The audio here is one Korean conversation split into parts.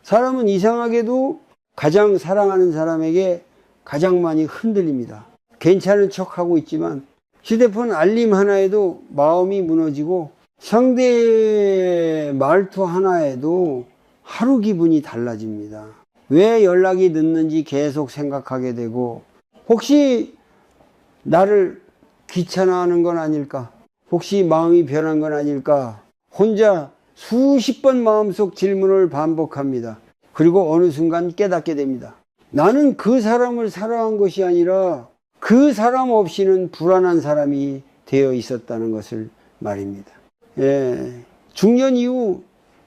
사람은 이상하게도 가장 사랑하는 사람에게 가장 많이 흔들립니다. 괜찮은 척하고 있지만 휴대폰 알림 하나에도 마음이 무너지고 상대의 말투 하나에도 하루 기분이 달라집니다. 왜 연락이 늦는지 계속 생각하게 되고, 혹시 나를 귀찮아하는 건 아닐까? 혹시 마음이 변한 건 아닐까? 혼자 수십 번 마음속 질문을 반복합니다. 그리고 어느 순간 깨닫게 됩니다. 나는 그 사람을 사랑한 것이 아니라 그 사람 없이는 불안한 사람이 되어 있었다는 것을 말입니다. 중년 이후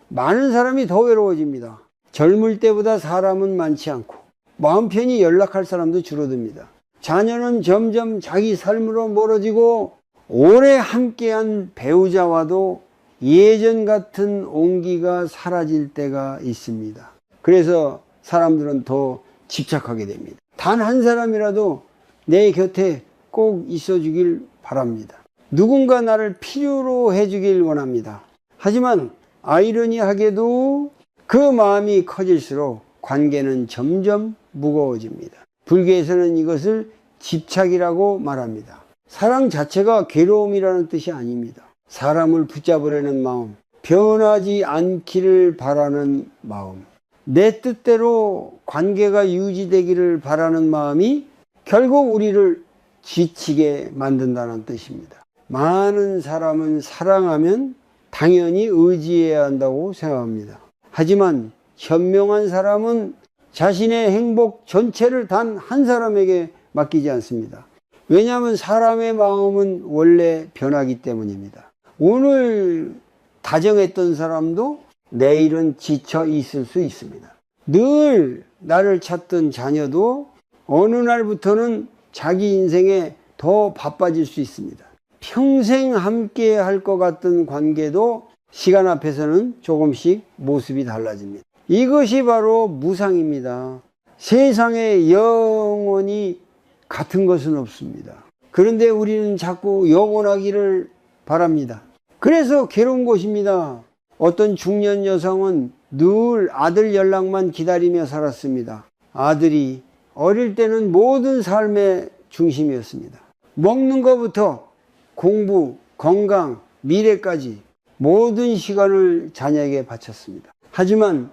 많은 사람이 더 외로워집니다. 젊을 때보다 사람은 많지 않고 마음 편히 연락할 사람도 줄어듭니다. 자녀는 점점 자기 삶으로 멀어지고 오래 함께한 배우자와도 예전 같은 온기가 사라질 때가 있습니다. 그래서 사람들은 더 집착하게 됩니다. 단 한 사람이라도 내 곁에 꼭 있어 주길 바랍니다. 누군가 나를 필요로 해주길 원합니다. 하지만 아이러니하게도 그 마음이 커질수록 관계는 점점 무거워집니다. 불교에서는 이것을 집착이라고 말합니다. 사랑 자체가 괴로움이라는 뜻이 아닙니다. 사람을 붙잡으려는 마음, 변하지 않기를 바라는 마음, 내 뜻대로 관계가 유지되기를 바라는 마음이 결국 우리를 지치게 만든다는 뜻입니다. 많은 사람은 사랑하면 당연히 의지해야 한다고 생각합니다. 하지만 현명한 사람은 자신의 행복 전체를 단 한 사람에게 맡기지 않습니다. 왜냐하면 사람의 마음은 원래 변하기 때문입니다. 오늘 다정했던 사람도 내일은 지쳐 있을 수 있습니다. 늘 나를 찾던 자녀도 어느 날부터는 자기 인생에 더 바빠질 수 있습니다. 평생 함께 할 것 같던 관계도 시간 앞에서는 조금씩 모습이 달라집니다. 이것이 바로 무상입니다. 세상에 영원히 같은 것은 없습니다. 그런데 우리는 자꾸 영원하기를 바랍니다. 그래서 괴로운 것입니다. 어떤 중년 여성은 늘 아들 연락만 기다리며 살았습니다. 아들이 어릴 때는 모든 삶의 중심이었습니다. 먹는 것부터 공부, 건강, 미래까지 모든 시간을 자녀에게 바쳤습니다. 하지만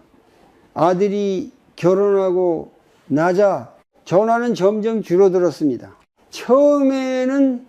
아들이 결혼하고 나자 전화는 점점 줄어들었습니다. 처음에는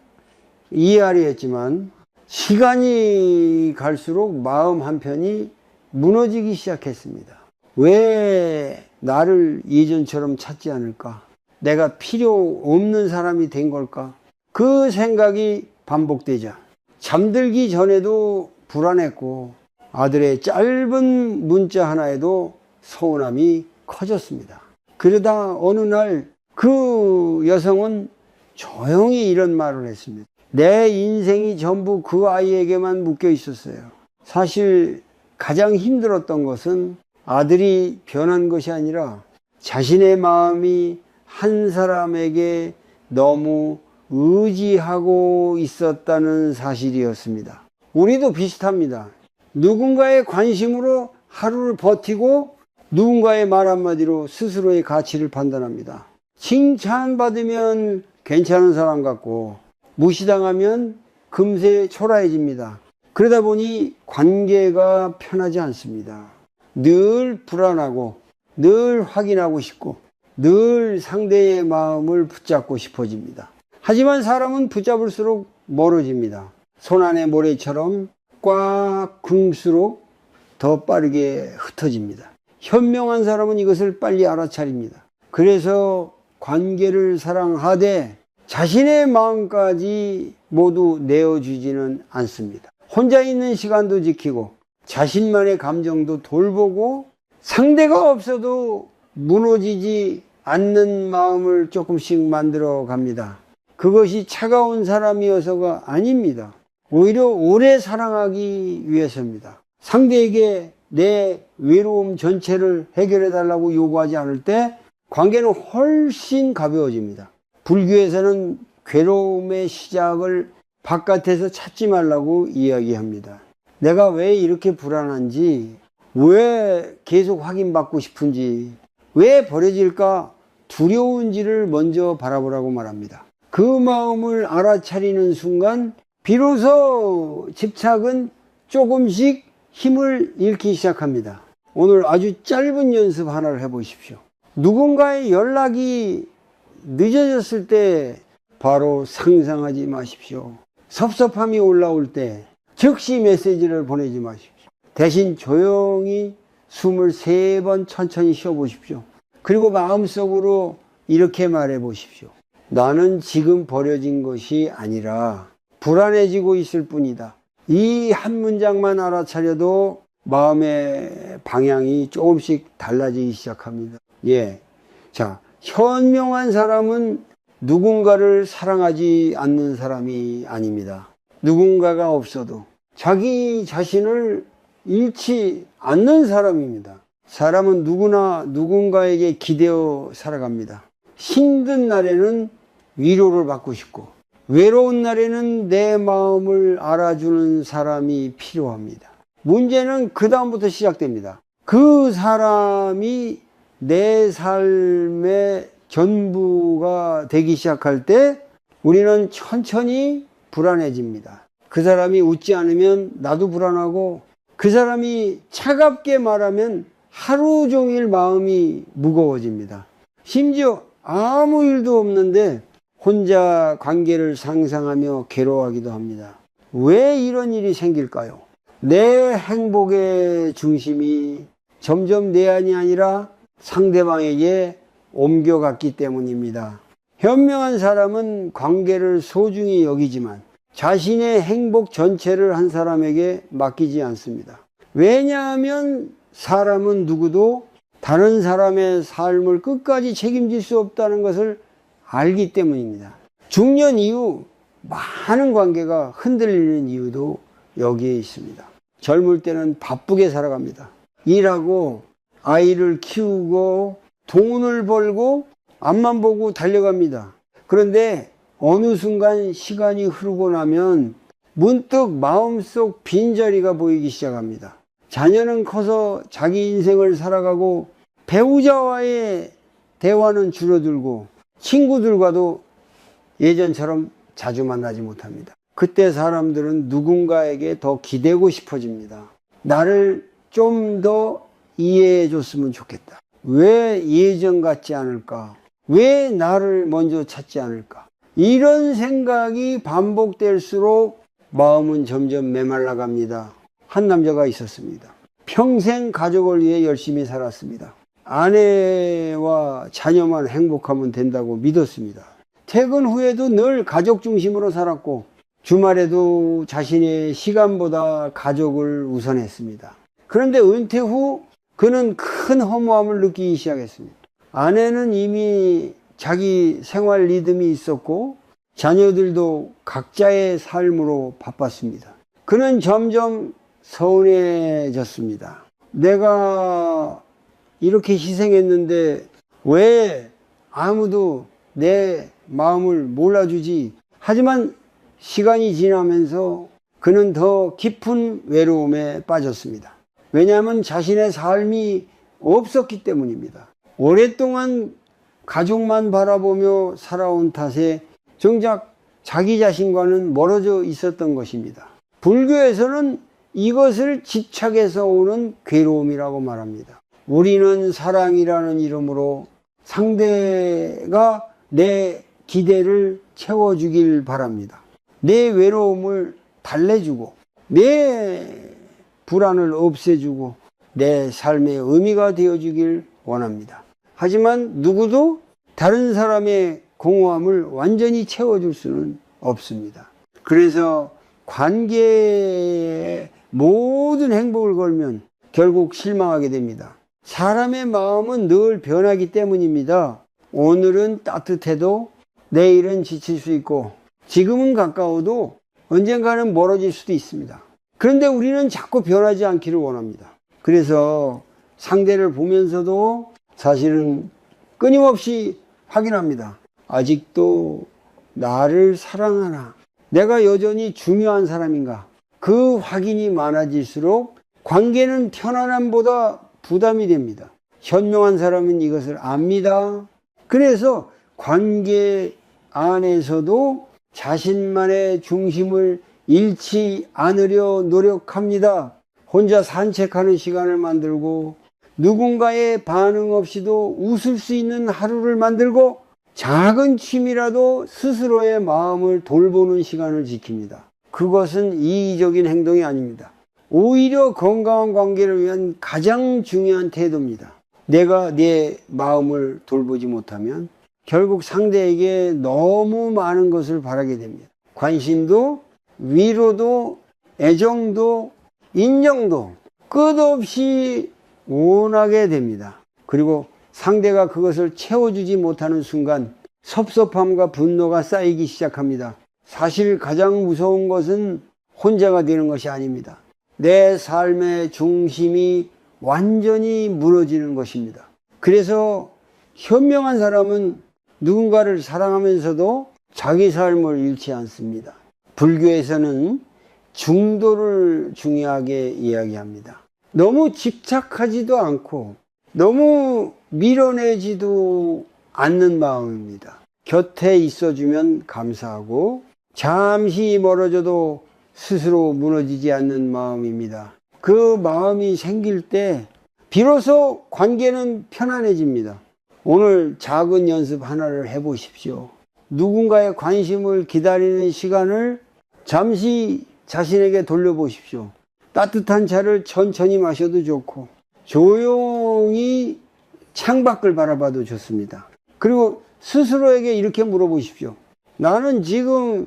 이해하려 했지만 시간이 갈수록 마음 한편이 무너지기 시작했습니다. 왜 나를 예전처럼 찾지 않을까? 내가 필요 없는 사람이 된 걸까? 그 생각이 반복되자 잠들기 전에도 불안했고 아들의 짧은 문자 하나에도 서운함이 커졌습니다. 그러다 어느 날 그 여성은 조용히 이런 말을 했습니다. 내 인생이 전부 그 아이에게만 묶여 있었어요. 사실 가장 힘들었던 것은 아들이 변한 것이 아니라 자신의 마음이 한 사람에게 너무 의지하고 있었다는 사실이었습니다. 우리도 비슷합니다. 누군가의 관심으로 하루를 버티고 누군가의 말 한마디로 스스로의 가치를 판단합니다. 칭찬받으면 괜찮은 사람 같고 무시당하면 금세 초라해집니다. 그러다 보니 관계가 편하지 않습니다. 늘 불안하고 늘 확인하고 싶고 늘 상대의 마음을 붙잡고 싶어집니다. 하지만 사람은 붙잡을수록 멀어집니다. 손안의 모래처럼 꽉 굶수록 더 빠르게 흩어집니다. 현명한 사람은 이것을 빨리 알아차립니다. 그래서 관계를 사랑하되 자신의 마음까지 모두 내어주지는 않습니다. 혼자 있는 시간도 지키고 자신만의 감정도 돌보고 상대가 없어도 무너지지 않는 마음을 조금씩 만들어 갑니다. 그것이 차가운 사람이어서가 아닙니다. 오히려 오래 사랑하기 위해서입니다. 상대에게 내 외로움 전체를 해결해 달라고 요구하지 않을 때 관계는 훨씬 가벼워집니다. 불교에서는 괴로움의 시작을 바깥에서 찾지 말라고 이야기합니다. 내가 왜 이렇게 불안한지, 왜 계속 확인받고 싶은지, 왜 버려질까 두려운지를 먼저 바라보라고 말합니다. 그 마음을 알아차리는 순간 비로소 집착은 조금씩 힘을 잃기 시작합니다. 오늘 아주 짧은 연습 하나를 해보십시오. 누군가의 연락이 늦어졌을 때 바로 상상하지 마십시오. 섭섭함이 올라올 때 즉시 메시지를 보내지 마십시오. 대신 조용히 숨을 3번 천천히 쉬어보십시오. 그리고 마음속으로 이렇게 말해 보십시오. 나는 지금 버려진 것이 아니라 불안해지고 있을 뿐이다. 이 한 문장만 알아차려도 마음의 방향이 조금씩 달라지기 시작합니다. 예. 자, 현명한 사람은 누군가를 사랑하지 않는 사람이 아닙니다. 누군가가 없어도 자기 자신을 잃지 않는 사람입니다. 사람은 누구나 누군가에게 기대어 살아갑니다. 힘든 날에는 위로를 받고 싶고, 외로운 날에는 내 마음을 알아주는 사람이 필요합니다. 문제는 그 다음부터 시작됩니다. 그 사람이 내 삶의 전부가 되기 시작할 때 우리는 천천히 불안해집니다. 그 사람이 웃지 않으면 나도 불안하고, 그 사람이 차갑게 말하면 하루 종일 마음이 무거워집니다. 심지어 아무 일도 없는데 혼자 관계를 상상하며 괴로워하기도 합니다. 왜 이런 일이 생길까요? 내 행복의 중심이 점점 내 안이 아니라 상대방에게 옮겨갔기 때문입니다. 현명한 사람은 관계를 소중히 여기지만 자신의 행복 전체를 한 사람에게 맡기지 않습니다. 왜냐하면 사람은 누구도 다른 사람의 삶을 끝까지 책임질 수 없다는 것을 알기 때문입니다. 중년 이후 많은 관계가 흔들리는 이유도 여기에 있습니다. 젊을 때는 바쁘게 살아갑니다. 일하고 아이를 키우고 돈을 벌고 앞만 보고 달려갑니다. 그런데 어느 순간 시간이 흐르고 나면 문득 마음속 빈자리가 보이기 시작합니다. 자녀는 커서 자기 인생을 살아가고 배우자와의 대화는 줄어들고 친구들과도 예전처럼 자주 만나지 못합니다. 그때 사람들은 누군가에게 더 기대고 싶어집니다. 나를 좀 더 이해해 줬으면 좋겠다. 왜 예전 같지 않을까? 왜 나를 먼저 찾지 않을까? 이런 생각이 반복될수록 마음은 점점 메말라 갑니다. 한 남자가 있었습니다. 평생 가족을 위해 열심히 살았습니다. 아내와 자녀만 행복하면 된다고 믿었습니다. 퇴근 후에도 늘 가족 중심으로 살았고 주말에도 자신의 시간보다 가족을 우선했습니다. 그런데 은퇴 후 그는 큰 허무함을 느끼기 시작했습니다. 아내는 이미 자기 생활 리듬이 있었고 자녀들도 각자의 삶으로 바빴습니다. 그는 점점 서운해졌습니다. 내가 이렇게 희생했는데 왜 아무도 내 마음을 몰라주지? 하지만 시간이 지나면서 그는 더 깊은 외로움에 빠졌습니다. 왜냐하면 자신의 삶이 없었기 때문입니다. 오랫동안 가족만 바라보며 살아온 탓에 정작 자기 자신과는 멀어져 있었던 것입니다. 불교에서는 이것을 집착해서 오는 괴로움이라고 말합니다. 우리는 사랑이라는 이름으로 상대가 내 기대를 채워주길 바랍니다. 내 외로움을 달래주고 내 불안을 없애주고 내 삶의 의미가 되어주길 원합니다. 하지만 누구도 다른 사람의 공허함을 완전히 채워줄 수는 없습니다. 그래서 관계에 모든 행복을 걸면 결국 실망하게 됩니다. 사람의 마음은 늘 변하기 때문입니다. 오늘은 따뜻해도 내일은 지칠 수 있고 지금은 가까워도 언젠가는 멀어질 수도 있습니다. 그런데 우리는 자꾸 변하지 않기를 원합니다. 그래서 상대를 보면서도 사실은 끊임없이 확인합니다. 아직도 나를 사랑하나? 내가 여전히 중요한 사람인가? 그 확인이 많아질수록 관계는 편안함보다 부담이 됩니다. 현명한 사람은 이것을 압니다. 그래서 관계 안에서도 자신만의 중심을 잃지 않으려 노력합니다. 혼자 산책하는 시간을 만들고 누군가의 반응 없이도 웃을 수 있는 하루를 만들고 작은 취미라도 스스로의 마음을 돌보는 시간을 지킵니다. 그것은 이기적인 행동이 아닙니다. 오히려 건강한 관계를 위한 가장 중요한 태도입니다. 내가 내 마음을 돌보지 못하면 결국 상대에게 너무 많은 것을 바라게 됩니다. 관심도, 위로도, 애정도, 인정도 끝없이 원하게 됩니다. 그리고 상대가 그것을 채워주지 못하는 순간 섭섭함과 분노가 쌓이기 시작합니다. 사실 가장 무서운 것은 혼자가 되는 것이 아닙니다. 내 삶의 중심이 완전히 무너지는 것입니다. 그래서 현명한 사람은 누군가를 사랑하면서도 자기 삶을 잃지 않습니다. 불교에서는 중도를 중요하게 이야기합니다. 너무 집착하지도 않고 너무 밀어내지도 않는 마음입니다. 곁에 있어주면 감사하고 잠시 멀어져도 스스로 무너지지 않는 마음입니다. 그 마음이 생길 때 비로소 관계는 편안해집니다. 오늘 작은 연습 하나를 해보십시오. 누군가의 관심을 기다리는 시간을 잠시 자신에게 돌려보십시오. 따뜻한 차를 천천히 마셔도 좋고 조용히 창밖을 바라봐도 좋습니다. 그리고 스스로에게 이렇게 물어보십시오. 나는 지금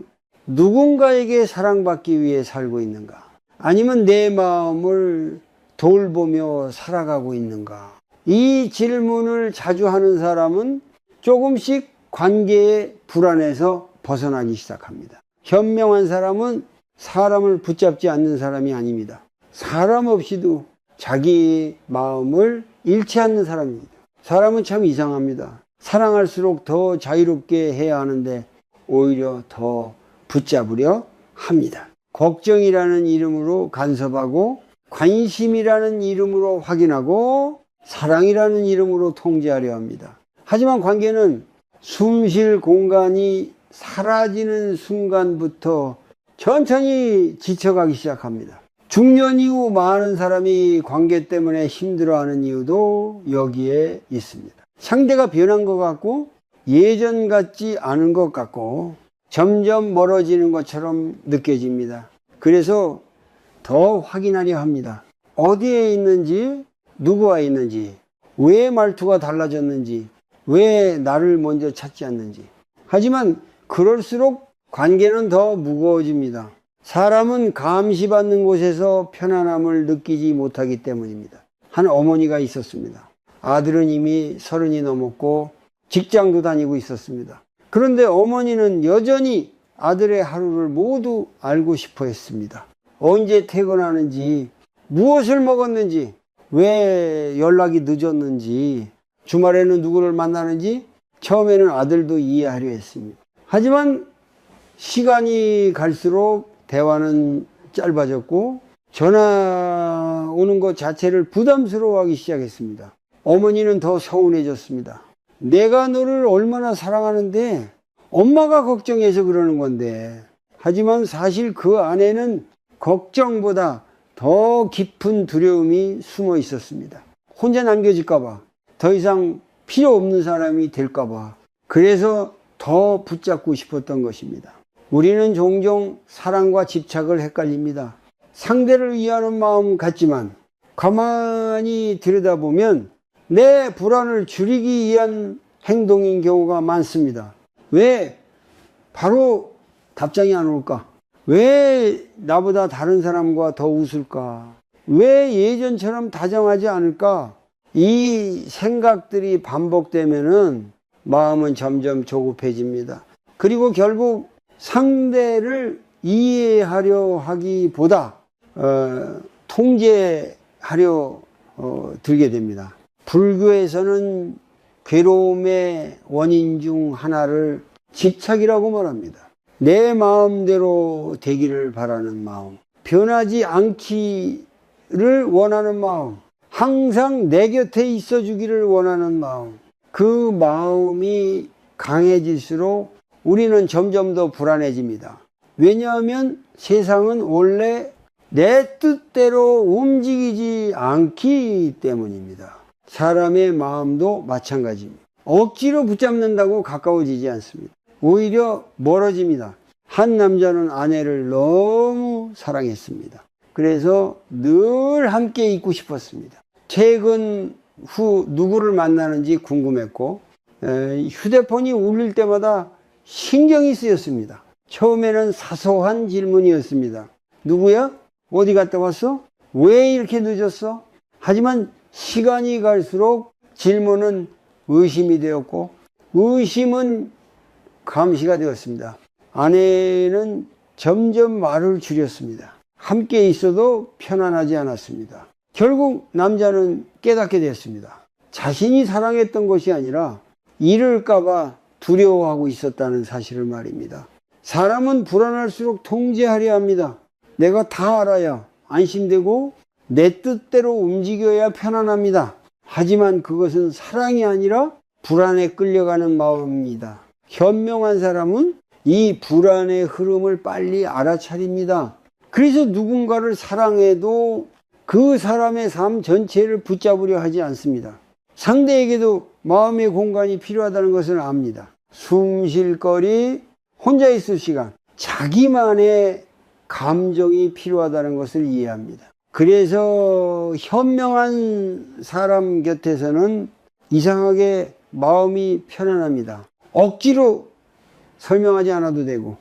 누군가에게 사랑받기 위해 살고 있는가? 아니면 내 마음을 돌보며 살아가고 있는가? 이 질문을 자주 하는 사람은 조금씩 관계의 불안에서 벗어나기 시작합니다. 현명한 사람은 사람을 붙잡지 않는 사람이 아닙니다. 사람 없이도 자기 마음을 잃지 않는 사람입니다. 사람은 참 이상합니다. 사랑할수록 더 자유롭게 해야 하는데 오히려 더 붙잡으려 합니다. 걱정이라는 이름으로 간섭하고 관심이라는 이름으로 확인하고 사랑이라는 이름으로 통제하려 합니다. 하지만 관계는 숨 쉴 공간이 사라지는 순간부터 천천히 지쳐가기 시작합니다. 중년 이후 많은 사람이 관계 때문에 힘들어하는 이유도 여기에 있습니다. 상대가 변한 것 같고 예전 같지 않은 것 같고 점점 멀어지는 것처럼 느껴집니다. 그래서 더 확인하려 합니다. 어디에 있는지, 누구와 있는지, 왜 말투가 달라졌는지, 왜 나를 먼저 찾지 않는지. 하지만 그럴수록 관계는 더 무거워집니다. 사람은 감시받는 곳에서 편안함을 느끼지 못하기 때문입니다. 한 어머니가 있었습니다. 아들은 이미 30이 넘었고 직장도 다니고 있었습니다. 그런데 어머니는 여전히 아들의 하루를 모두 알고 싶어 했습니다. 언제 퇴근하는지, 무엇을 먹었는지, 왜 연락이 늦었는지, 주말에는 누구를 만나는지 처음에는 아들도 이해하려 했습니다. 하지만 시간이 갈수록 대화는 짧아졌고 전화 오는 것 자체를 부담스러워하기 시작했습니다. 어머니는 더 서운해졌습니다. 내가 너를 얼마나 사랑하는데 엄마가 걱정해서 그러는 건데. 하지만 사실 그 안에는 걱정보다 더 깊은 두려움이 숨어 있었습니다. 혼자 남겨질까봐, 더 이상 필요 없는 사람이 될까봐. 그래서 더 붙잡고 싶었던 것입니다. 우리는 종종 사랑과 집착을 헷갈립니다. 상대를 위하는 마음 같지만 가만히 들여다보면 내 불안을 줄이기 위한 행동인 경우가 많습니다. 왜 바로 답장이 안 올까? 왜 나보다 다른 사람과 더 웃을까? 왜 예전처럼 다정하지 않을까? 이 생각들이 반복되면은 마음은 점점 조급해집니다. 그리고 결국 상대를 이해하려 하기보다 통제하려 들게 됩니다. 불교에서는 괴로움의 원인 중 하나를 집착이라고 말합니다. 내 마음대로 되기를 바라는 마음, 변하지 않기 주기를 원하는 마음, 항상 내 곁에 있어 주기를 원하는 마음, 그 마음이 강해질수록 우리는 점점 더 불안해집니다. 왜냐하면 세상은 원래 내 뜻대로 움직이지 않기 때문입니다. 사람의 마음도 마찬가지입니다. 억지로 붙잡는다고 가까워지지 않습니다. 오히려 멀어집니다. 한 남자는 아내를 너무 사랑했습니다. 그래서 늘 함께 있고 싶었습니다. 퇴근 후 누구를 만나는지 궁금했고 휴대폰이 울릴 때마다 신경이 쓰였습니다. 처음에는 사소한 질문이었습니다. 누구야? 어디 갔다 왔어? 왜 이렇게 늦었어? 하지만 시간이 갈수록 질문은 의심이 되었고 의심은 감시가 되었습니다. 아내는 점점 말을 줄였습니다. 함께 있어도 편안하지 않았습니다. 결국 남자는 깨닫게 됐습니다. 자신이 사랑했던 것이 아니라 잃을까봐 두려워하고 있었다는 사실을 말입니다. 사람은 불안할수록 통제하려 합니다. 내가 다 알아야 안심되고 내 뜻대로 움직여야 편안합니다. 하지만 그것은 사랑이 아니라 불안에 끌려가는 마음입니다. 현명한 사람은 이 불안의 흐름을 빨리 알아차립니다. 그래서 누군가를 사랑해도 그 사람의 삶 전체를 붙잡으려 하지 않습니다. 상대에게도 마음의 공간이 필요하다는 것을 압니다. 숨 쉴 거리, 혼자 있을 시간, 자기만의 감정이 필요하다는 것을 이해합니다. 그래서 현명한 사람 곁에서는 이상하게 마음이 편안합니다. 억지로 설명하지 않아도 되고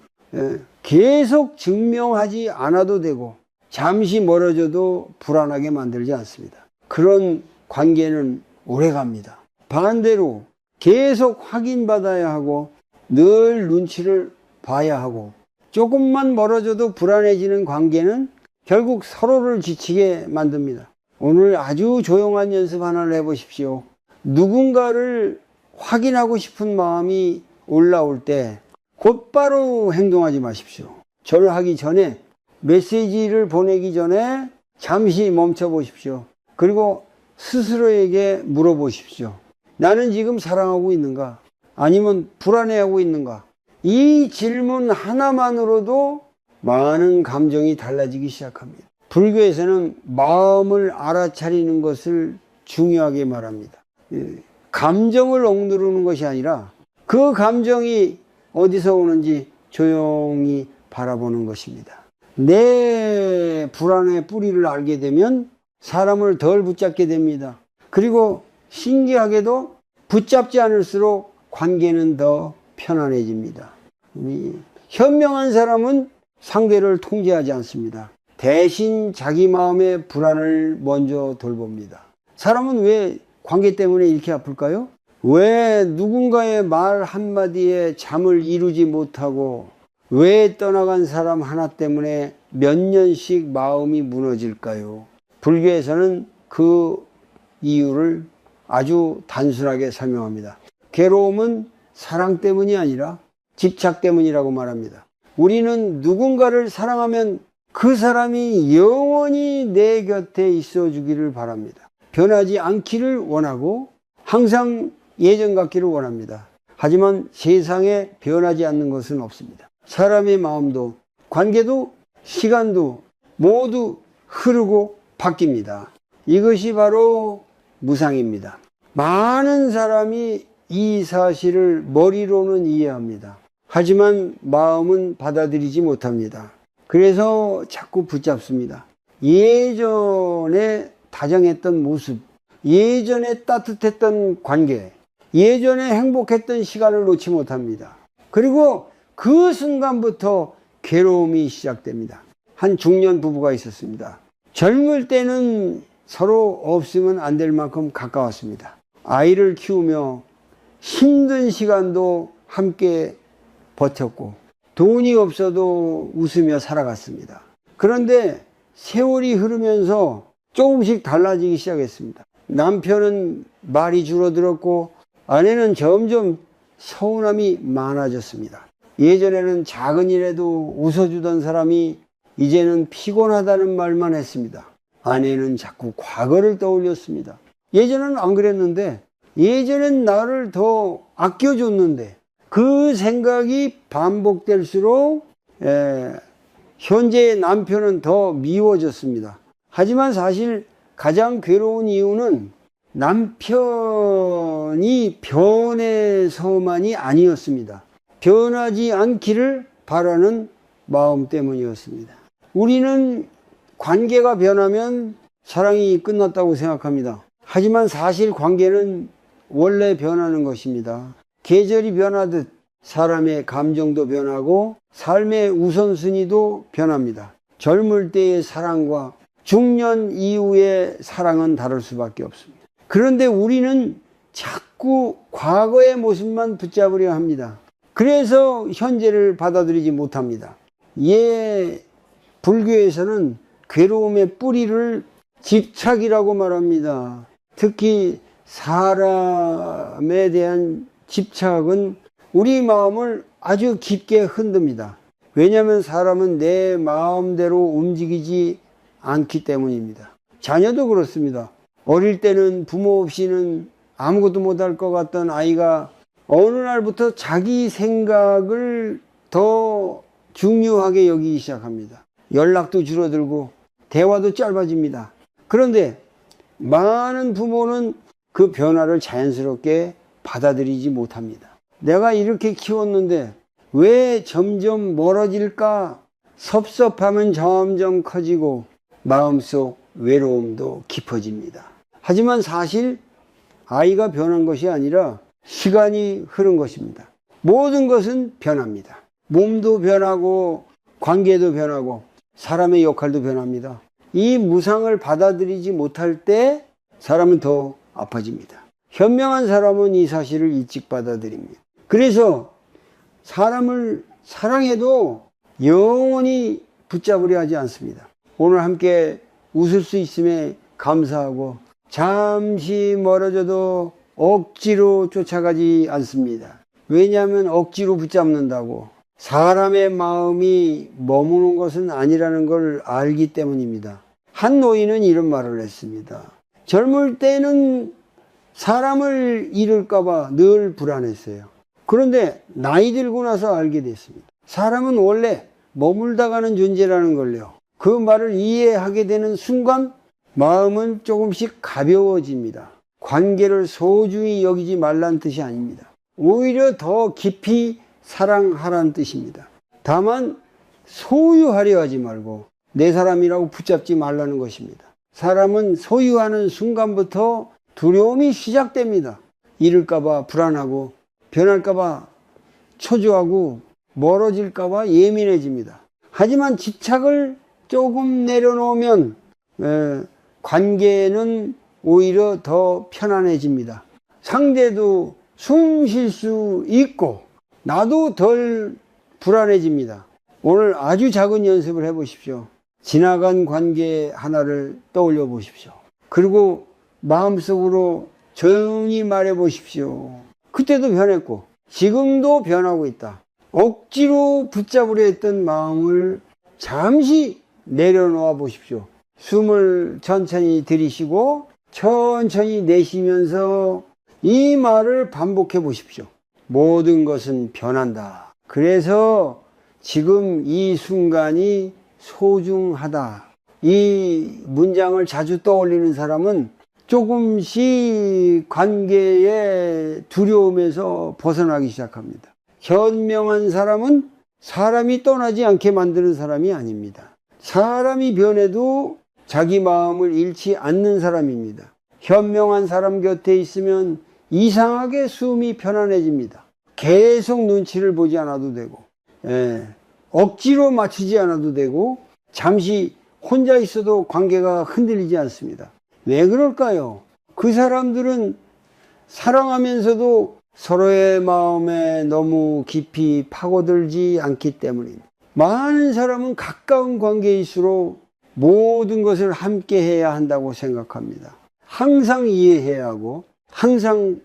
계속 증명하지 않아도 되고 잠시 멀어져도 불안하게 만들지 않습니다. 그런 관계는 오래갑니다. 반대로 계속 확인받아야 하고 늘 눈치를 봐야 하고 조금만 멀어져도 불안해지는 관계는 결국 서로를 지치게 만듭니다. 오늘 아주 조용한 연습 하나를 해보십시오. 누군가를 확인하고 싶은 마음이 올라올 때 곧바로 행동하지 마십시오. 전화하기 전에 메시지를 보내기 전에 잠시 멈춰 보십시오. 그리고 스스로에게 물어보십시오. 나는 지금 사랑하고 있는가? 아니면 불안해하고 있는가? 이 질문 하나만으로도 많은 감정이 달라지기 시작합니다. 불교에서는 마음을 알아차리는 것을 중요하게 말합니다. 감정을 억누르는 것이 아니라 그 감정이 어디서 오는지 조용히 바라보는 것입니다. 내 불안의 뿌리를 알게 되면 사람을 덜 붙잡게 됩니다. 그리고 신기하게도 붙잡지 않을수록 관계는 더 편안해집니다. 현명한 사람은 상대를 통제하지 않습니다. 대신 자기 마음의 불안을 먼저 돌봅니다. 사람은 왜 관계 때문에 이렇게 아플까요? 왜 누군가의 말 한마디에 잠을 이루지 못하고 왜 떠나간 사람 하나 때문에 몇 년씩 마음이 무너질까요? 불교에서는 그 이유를 아주 단순하게 설명합니다. 괴로움은 사랑 때문이 아니라 집착 때문이라고 말합니다. 우리는 누군가를 사랑하면 그 사람이 영원히 내 곁에 있어 주기를 바랍니다. 변하지 않기를 원하고 항상 예전 같기를 원합니다. 하지만 세상에 변하지 않는 것은 없습니다. 사람의 마음도 관계도 시간도 모두 흐르고 바뀝니다. 이것이 바로 무상입니다. 많은 사람이 이 사실을 머리로는 이해합니다. 하지만 마음은 받아들이지 못합니다. 그래서 자꾸 붙잡습니다. 예전에 다정했던 모습, 예전에 따뜻했던 관계, 예전에 행복했던 시간을 놓지 못합니다. 그리고 그 순간부터 괴로움이 시작됩니다. 한 중년 부부가 있었습니다. 젊을 때는 서로 없으면 안 될 만큼 가까웠습니다. 아이를 키우며 힘든 시간도 함께 버텼고 돈이 없어도 웃으며 살아갔습니다. 그런데 세월이 흐르면서 조금씩 달라지기 시작했습니다. 남편은 말이 줄어들었고 아내는 점점 서운함이 많아졌습니다. 예전에는 작은 일에도 웃어주던 사람이 이제는 피곤하다는 말만 했습니다. 아내는 자꾸 과거를 떠올렸습니다. 예전에는 안 그랬는데, 예전엔 나를 더 아껴줬는데, 그 생각이 반복될수록 현재의 남편은 더 미워졌습니다. 하지만 사실 가장 괴로운 이유는 남편이 변해서만이 아니었습니다. 변하지 않기를 바라는 마음 때문이었습니다. 우리는 관계가 변하면 사랑이 끝났다고 생각합니다. 하지만 사실 관계는 원래 변하는 것입니다. 계절이 변하듯 사람의 감정도 변하고 삶의 우선순위도 변합니다. 젊을 때의 사랑과 중년 이후의 사랑은 다를 수밖에 없습니다. 그런데 우리는 자꾸 과거의 모습만 붙잡으려 합니다. 그래서 현재를 받아들이지 못합니다. 불교에서는 괴로움의 뿌리를 집착이라고 말합니다. 특히 사람에 대한 집착은 우리 마음을 아주 깊게 흔듭니다. 왜냐하면 사람은 내 마음대로 움직이지 않기 때문입니다. 자녀도 그렇습니다. 어릴 때는 부모 없이는 아무것도 못할 것 같던 아이가 어느 날부터 자기 생각을 더 중요하게 여기기 시작합니다. 연락도 줄어들고 대화도 짧아집니다. 그런데 많은 부모는 그 변화를 자연스럽게 받아들이지 못합니다. 내가 이렇게 키웠는데 왜 점점 멀어질까? 섭섭함은 점점 커지고 마음속 외로움도 깊어집니다. 하지만 사실 아이가 변한 것이 아니라 시간이 흐른 것입니다. 모든 것은 변합니다. 몸도 변하고 관계도 변하고 사람의 역할도 변합니다. 이 무상을 받아들이지 못할 때 사람은 더 아파집니다. 현명한 사람은 이 사실을 일찍 받아들입니다. 그래서 사람을 사랑해도 영원히 붙잡으려 하지 않습니다. 오늘 함께 웃을 수 있음에 감사하고 잠시 멀어져도 억지로 쫓아가지 않습니다. 왜냐하면 억지로 붙잡는다고 사람의 마음이 머무는 것은 아니라는 걸 알기 때문입니다. 한 노인은 이런 말을 했습니다. 젊을 때는 사람을 잃을까봐 늘 불안했어요. 그런데 나이 들고 나서 알게 됐습니다. 사람은 원래 머물다 가는 존재라는 걸요. 그 말을 이해하게 되는 순간 마음은 조금씩 가벼워집니다. 관계를 소중히 여기지 말란 뜻이 아닙니다. 오히려 더 깊이 사랑하라는 뜻입니다. 다만 소유하려 하지 말고 내 사람이라고 붙잡지 말라는 것입니다. 사람은 소유하는 순간부터 두려움이 시작됩니다. 잃을까봐 불안하고 변할까봐 초조하고 멀어질까봐 예민해집니다. 하지만 집착을 조금 내려놓으면 관계는 오히려 더 편안해집니다. 상대도 숨 쉴 수 있고 나도 덜 불안해집니다. 오늘 아주 작은 연습을 해보십시오. 지나간 관계 하나를 떠올려 보십시오. 그리고 마음속으로 조용히 말해 보십시오. 그때도 변했고 지금도 변하고 있다. 억지로 붙잡으려 했던 마음을 잠시 내려놓아 보십시오. 숨을 천천히 들이쉬고 천천히 내쉬면서 이 말을 반복해 보십시오. 모든 것은 변한다. 그래서 지금 이 순간이 소중하다. 이 문장을 자주 떠올리는 사람은 조금씩 관계의 두려움에서 벗어나기 시작합니다. 현명한 사람은 사람이 떠나지 않게 만드는 사람이 아닙니다. 사람이 변해도 자기 마음을 잃지 않는 사람입니다. 현명한 사람 곁에 있으면 이상하게 숨이 편안해집니다. 계속 눈치를 보지 않아도 되고 억지로 맞추지 않아도 되고 잠시 혼자 있어도 관계가 흔들리지 않습니다. 왜 그럴까요? 그 사람들은 사랑하면서도 서로의 마음에 너무 깊이 파고들지 않기 때문입니다. 많은 사람은 가까운 관계일수록 모든 것을 함께 해야 한다고 생각합니다. 항상 이해해야 하고 항상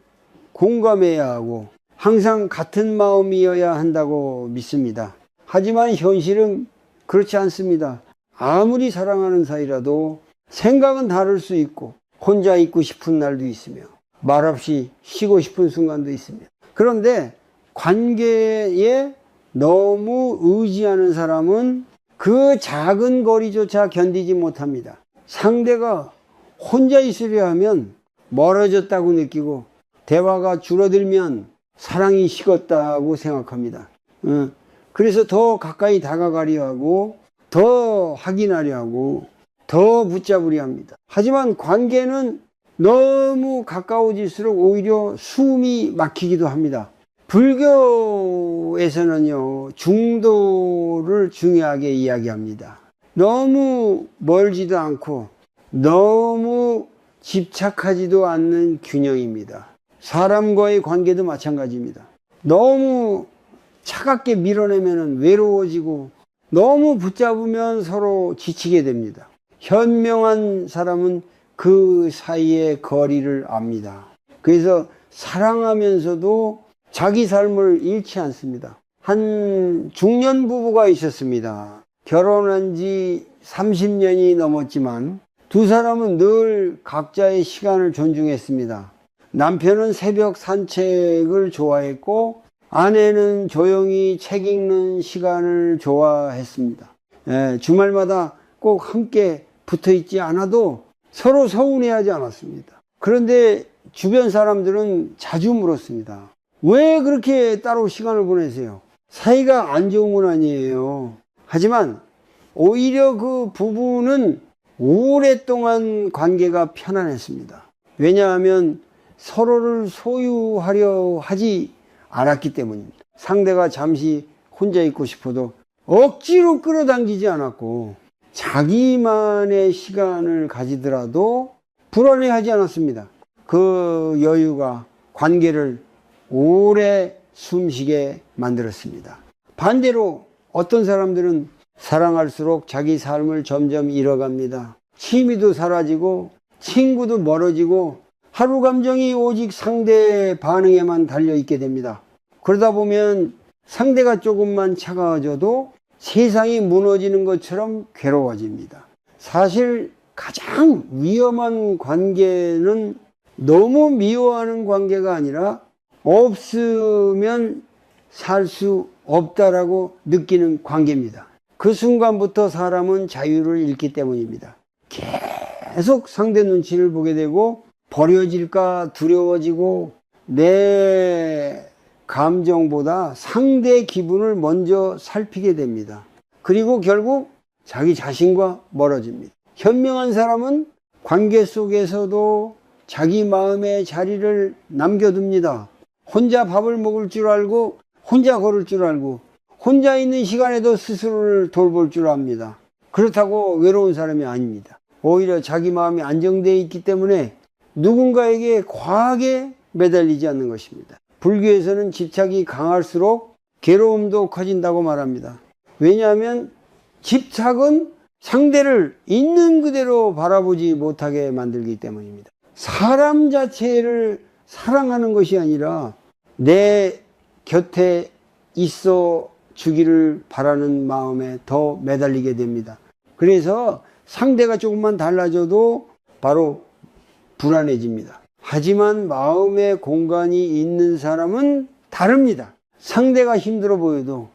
공감해야 하고 항상 같은 마음이어야 한다고 믿습니다. 하지만 현실은 그렇지 않습니다. 아무리 사랑하는 사이라도 생각은 다를 수 있고 혼자 있고 싶은 날도 있으며 말없이 쉬고 싶은 순간도 있습니다. 그런데 관계에 너무 의지하는 사람은 그 작은 거리조차 견디지 못합니다. 상대가 혼자 있으려 하면 멀어졌다고 느끼고 대화가 줄어들면 사랑이 식었다고 생각합니다. 그래서 더 가까이 다가가려 하고 더 확인하려 하고 더 붙잡으려 합니다. 하지만 관계는 너무 가까워질수록 오히려 숨이 막히기도 합니다. 불교에서는요, 중도를 중요하게 이야기합니다. 너무 멀지도 않고 너무 집착하지도 않는 균형입니다. 사람과의 관계도 마찬가지입니다. 너무 차갑게 밀어내면 외로워지고 너무 붙잡으면 서로 지치게 됩니다. 현명한 사람은 그 사이의 거리를 압니다. 그래서 사랑하면서도 자기 삶을 잃지 않습니다. 한 중년 부부가 있었습니다. 결혼한 지 30년이 넘었지만 두 사람은 늘 각자의 시간을 존중했습니다. 남편은 새벽 산책을 좋아했고 아내는 조용히 책 읽는 시간을 좋아했습니다. 주말마다 꼭 함께 붙어 있지 않아도 서로 서운해하지 않았습니다. 그런데 주변 사람들은 자주 물었습니다. 왜 그렇게 따로 시간을 보내세요? 사이가 안 좋은 건 아니에요. 하지만 오히려 그 부부는 오랫동안 관계가 편안했습니다. 왜냐하면 서로를 소유하려 하지 않았기 때문입니다. 상대가 잠시 혼자 있고 싶어도 억지로 끌어당기지 않았고 자기만의 시간을 가지더라도 불안해하지 않았습니다. 그 여유가 관계를 오래 숨쉬게 만들었습니다. 반대로 어떤 사람들은 사랑할수록 자기 삶을 점점 잃어갑니다. 취미도 사라지고 친구도 멀어지고 하루 감정이 오직 상대의 반응에만 달려있게 됩니다. 그러다 보면 상대가 조금만 차가워져도 세상이 무너지는 것처럼 괴로워집니다. 사실 가장 위험한 관계는 너무 미워하는 관계가 아니라 없으면 살 수 없다라고 느끼는 관계입니다. 그 순간부터 사람은 자유를 잃기 때문입니다. 계속 상대 눈치를 보게 되고 버려질까 두려워지고 내 감정보다 상대 기분을 먼저 살피게 됩니다. 그리고 결국 자기 자신과 멀어집니다. 현명한 사람은 관계 속에서도 자기 마음의 자리를 남겨둡니다. 혼자 밥을 먹을 줄 알고 혼자 걸을 줄 알고 혼자 있는 시간에도 스스로를 돌볼 줄 압니다. 그렇다고 외로운 사람이 아닙니다. 오히려 자기 마음이 안정되어 있기 때문에 누군가에게 과하게 매달리지 않는 것입니다. 불교에서는 집착이 강할수록 괴로움도 커진다고 말합니다. 왜냐하면 집착은 상대를 있는 그대로 바라보지 못하게 만들기 때문입니다. 사람 자체를 사랑하는 것이 아니라 내 곁에 있어 주기를 바라는 마음에 더 매달리게 됩니다. 그래서 상대가 조금만 달라져도 바로 불안해집니다. 하지만 마음의 공간이 있는 사람은 다릅니다. 상대가 힘들어 보여도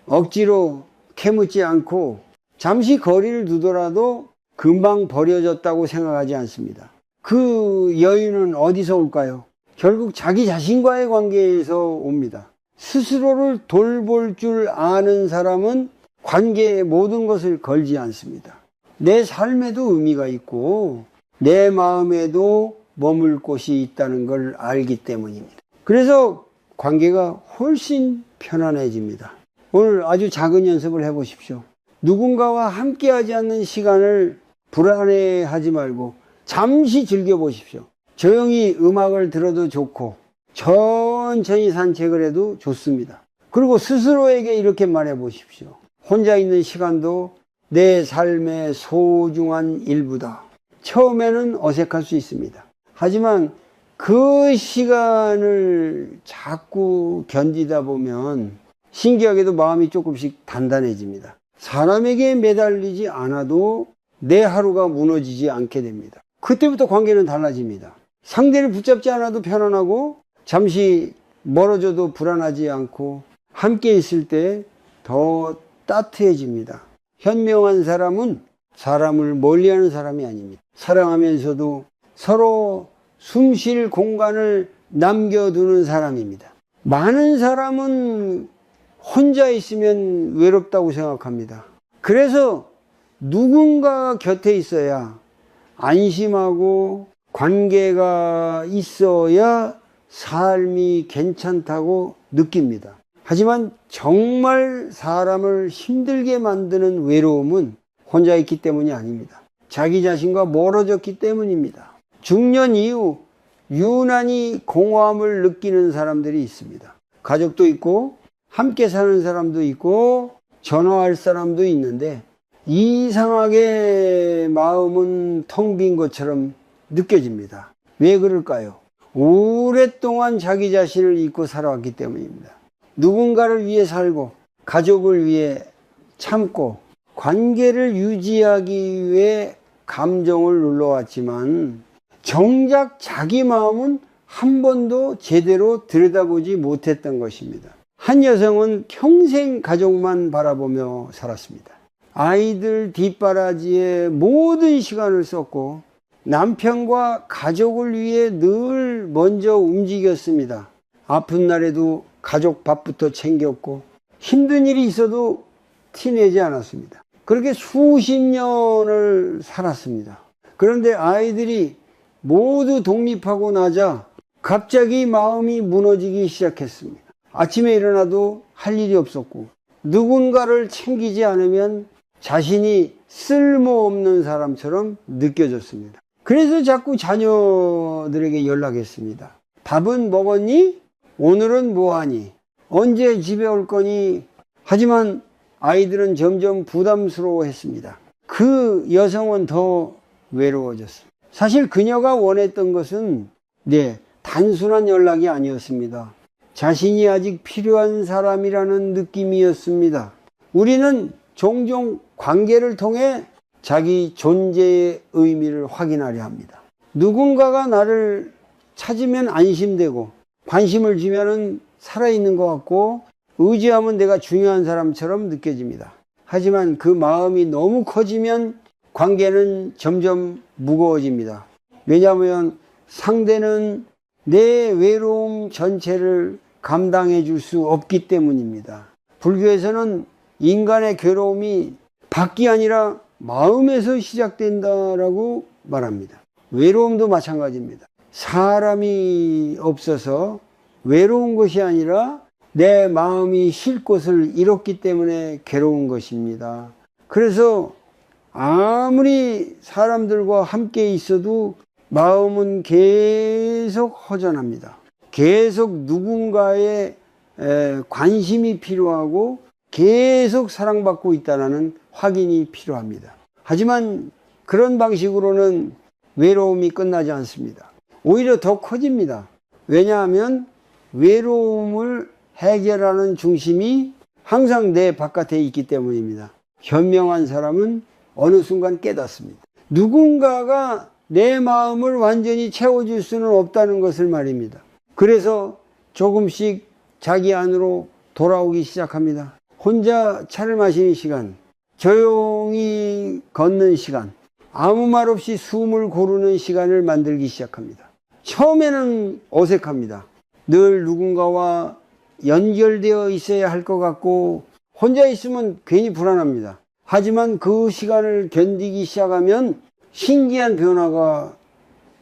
억지로 캐묻지 않고 잠시 거리를 두더라도 금방 버려졌다고 생각하지 않습니다. 그 여유는 어디서 올까요? 결국 자기 자신과의 관계에서 옵니다. 스스로를 돌볼 줄 아는 사람은 관계의 모든 것을 걸지 않습니다. 내 삶에도 의미가 있고 내 마음에도 머물 곳이 있다는 걸 알기 때문입니다. 그래서 관계가 훨씬 편안해집니다. 오늘 아주 작은 연습을 해보십시오. 누군가와 함께하지 않는 시간을 불안해하지 말고 잠시 즐겨보십시오. 조용히 음악을 들어도 좋고 천천히 산책을 해도 좋습니다. 그리고 스스로에게 이렇게 말해보십시오. 혼자 있는 시간도 내 삶의 소중한 일부다. 처음에는 어색할 수 있습니다. 하지만 그 시간을 자꾸 견디다 보면 신기하게도 마음이 조금씩 단단해집니다. 사람에게 매달리지 않아도 내 하루가 무너지지 않게 됩니다. 그때부터 관계는 달라집니다. 상대를 붙잡지 않아도 편안하고 잠시 멀어져도 불안하지 않고 함께 있을 때 더 따뜻해집니다. 현명한 사람은 사람을 멀리하는 사람이 아닙니다. 사랑하면서도 서로 숨 쉴 공간을 남겨두는 사람입니다. 많은 사람은 혼자 있으면 외롭다고 생각합니다. 그래서 누군가 곁에 있어야 안심하고 관계가 있어야 삶이 괜찮다고 느낍니다. 하지만 정말 사람을 힘들게 만드는 외로움은 혼자 있기 때문이 아닙니다. 자기 자신과 멀어졌기 때문입니다. 중년 이후 유난히 공허함을 느끼는 사람들이 있습니다. 가족도 있고 함께 사는 사람도 있고 전화할 사람도 있는데 이상하게 마음은 텅 빈 것처럼 느껴집니다. 왜 그럴까요? 오랫동안 자기 자신을 잊고 살아왔기 때문입니다. 누군가를 위해 살고 가족을 위해 참고 관계를 유지하기 위해 감정을 눌러왔지만 정작 자기 마음은 한 번도 제대로 들여다보지 못했던 것입니다. 한 여성은 평생 가족만 바라보며 살았습니다. 아이들 뒷바라지에 모든 시간을 썼고 남편과 가족을 위해 늘 먼저 움직였습니다. 아픈 날에도 가족 밥부터 챙겼고 힘든 일이 있어도 티내지 않았습니다. 그렇게 수십 년을 살았습니다. 그런데 아이들이 모두 독립하고 나자 갑자기 마음이 무너지기 시작했습니다. 아침에 일어나도 할 일이 없었고 누군가를 챙기지 않으면 자신이 쓸모없는 사람처럼 느껴졌습니다. 그래서 자꾸 자녀들에게 연락했습니다. 밥은 먹었니? 오늘은 뭐하니? 언제 집에 올 거니? 하지만 아이들은 점점 부담스러워했습니다. 그 여성은 더 외로워졌습니다. 사실 그녀가 원했던 것은 단순한 연락이 아니었습니다. 자신이 아직 필요한 사람이라는 느낌이었습니다. 우리는 종종 관계를 통해 자기 존재의 의미를 확인하려 합니다. 누군가가 나를 찾으면 안심되고 관심을 주면은 살아있는 것 같고 의지하면 내가 중요한 사람처럼 느껴집니다. 하지만 그 마음이 너무 커지면 관계는 점점 무거워집니다. 왜냐하면 상대는 내 외로움 전체를 감당해 줄 수 없기 때문입니다. 불교에서는 인간의 괴로움이 밖이 아니라 마음에서 시작된다라고 말합니다. 외로움도 마찬가지입니다. 사람이 없어서 외로운 것이 아니라 내 마음이 쉴 곳을 잃었기 때문에 괴로운 것입니다. 그래서 아무리 사람들과 함께 있어도 마음은 계속 허전합니다. 계속 누군가의 관심이 필요하고 계속 사랑받고 있다는 확인이 필요합니다. 하지만 그런 방식으로는 외로움이 끝나지 않습니다. 오히려 더 커집니다. 왜냐하면 외로움을 해결하는 중심이 항상 내 바깥에 있기 때문입니다. 현명한 사람은 어느 순간 깨닫습니다. 누군가가 내 마음을 완전히 채워줄 수는 없다는 것을 말입니다. 그래서 조금씩 자기 안으로 돌아오기 시작합니다. 혼자 차를 마시는 시간, 조용히 걷는 시간, 아무 말 없이 숨을 고르는 시간을 만들기 시작합니다. 처음에는 어색합니다. 늘 누군가와 연결되어 있어야 할 것 같고 혼자 있으면 괜히 불안합니다. 하지만 그 시간을 견디기 시작하면 신기한 변화가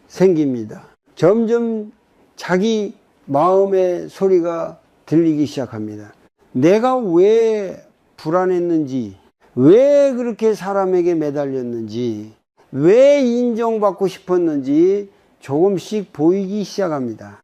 생깁니다. 점점 자기 마음의 소리가 들리기 시작합니다. 내가 왜 불안했는지, 왜 그렇게 사람에게 매달렸는지, 왜 인정받고 싶었는지 조금씩 보이기 시작합니다.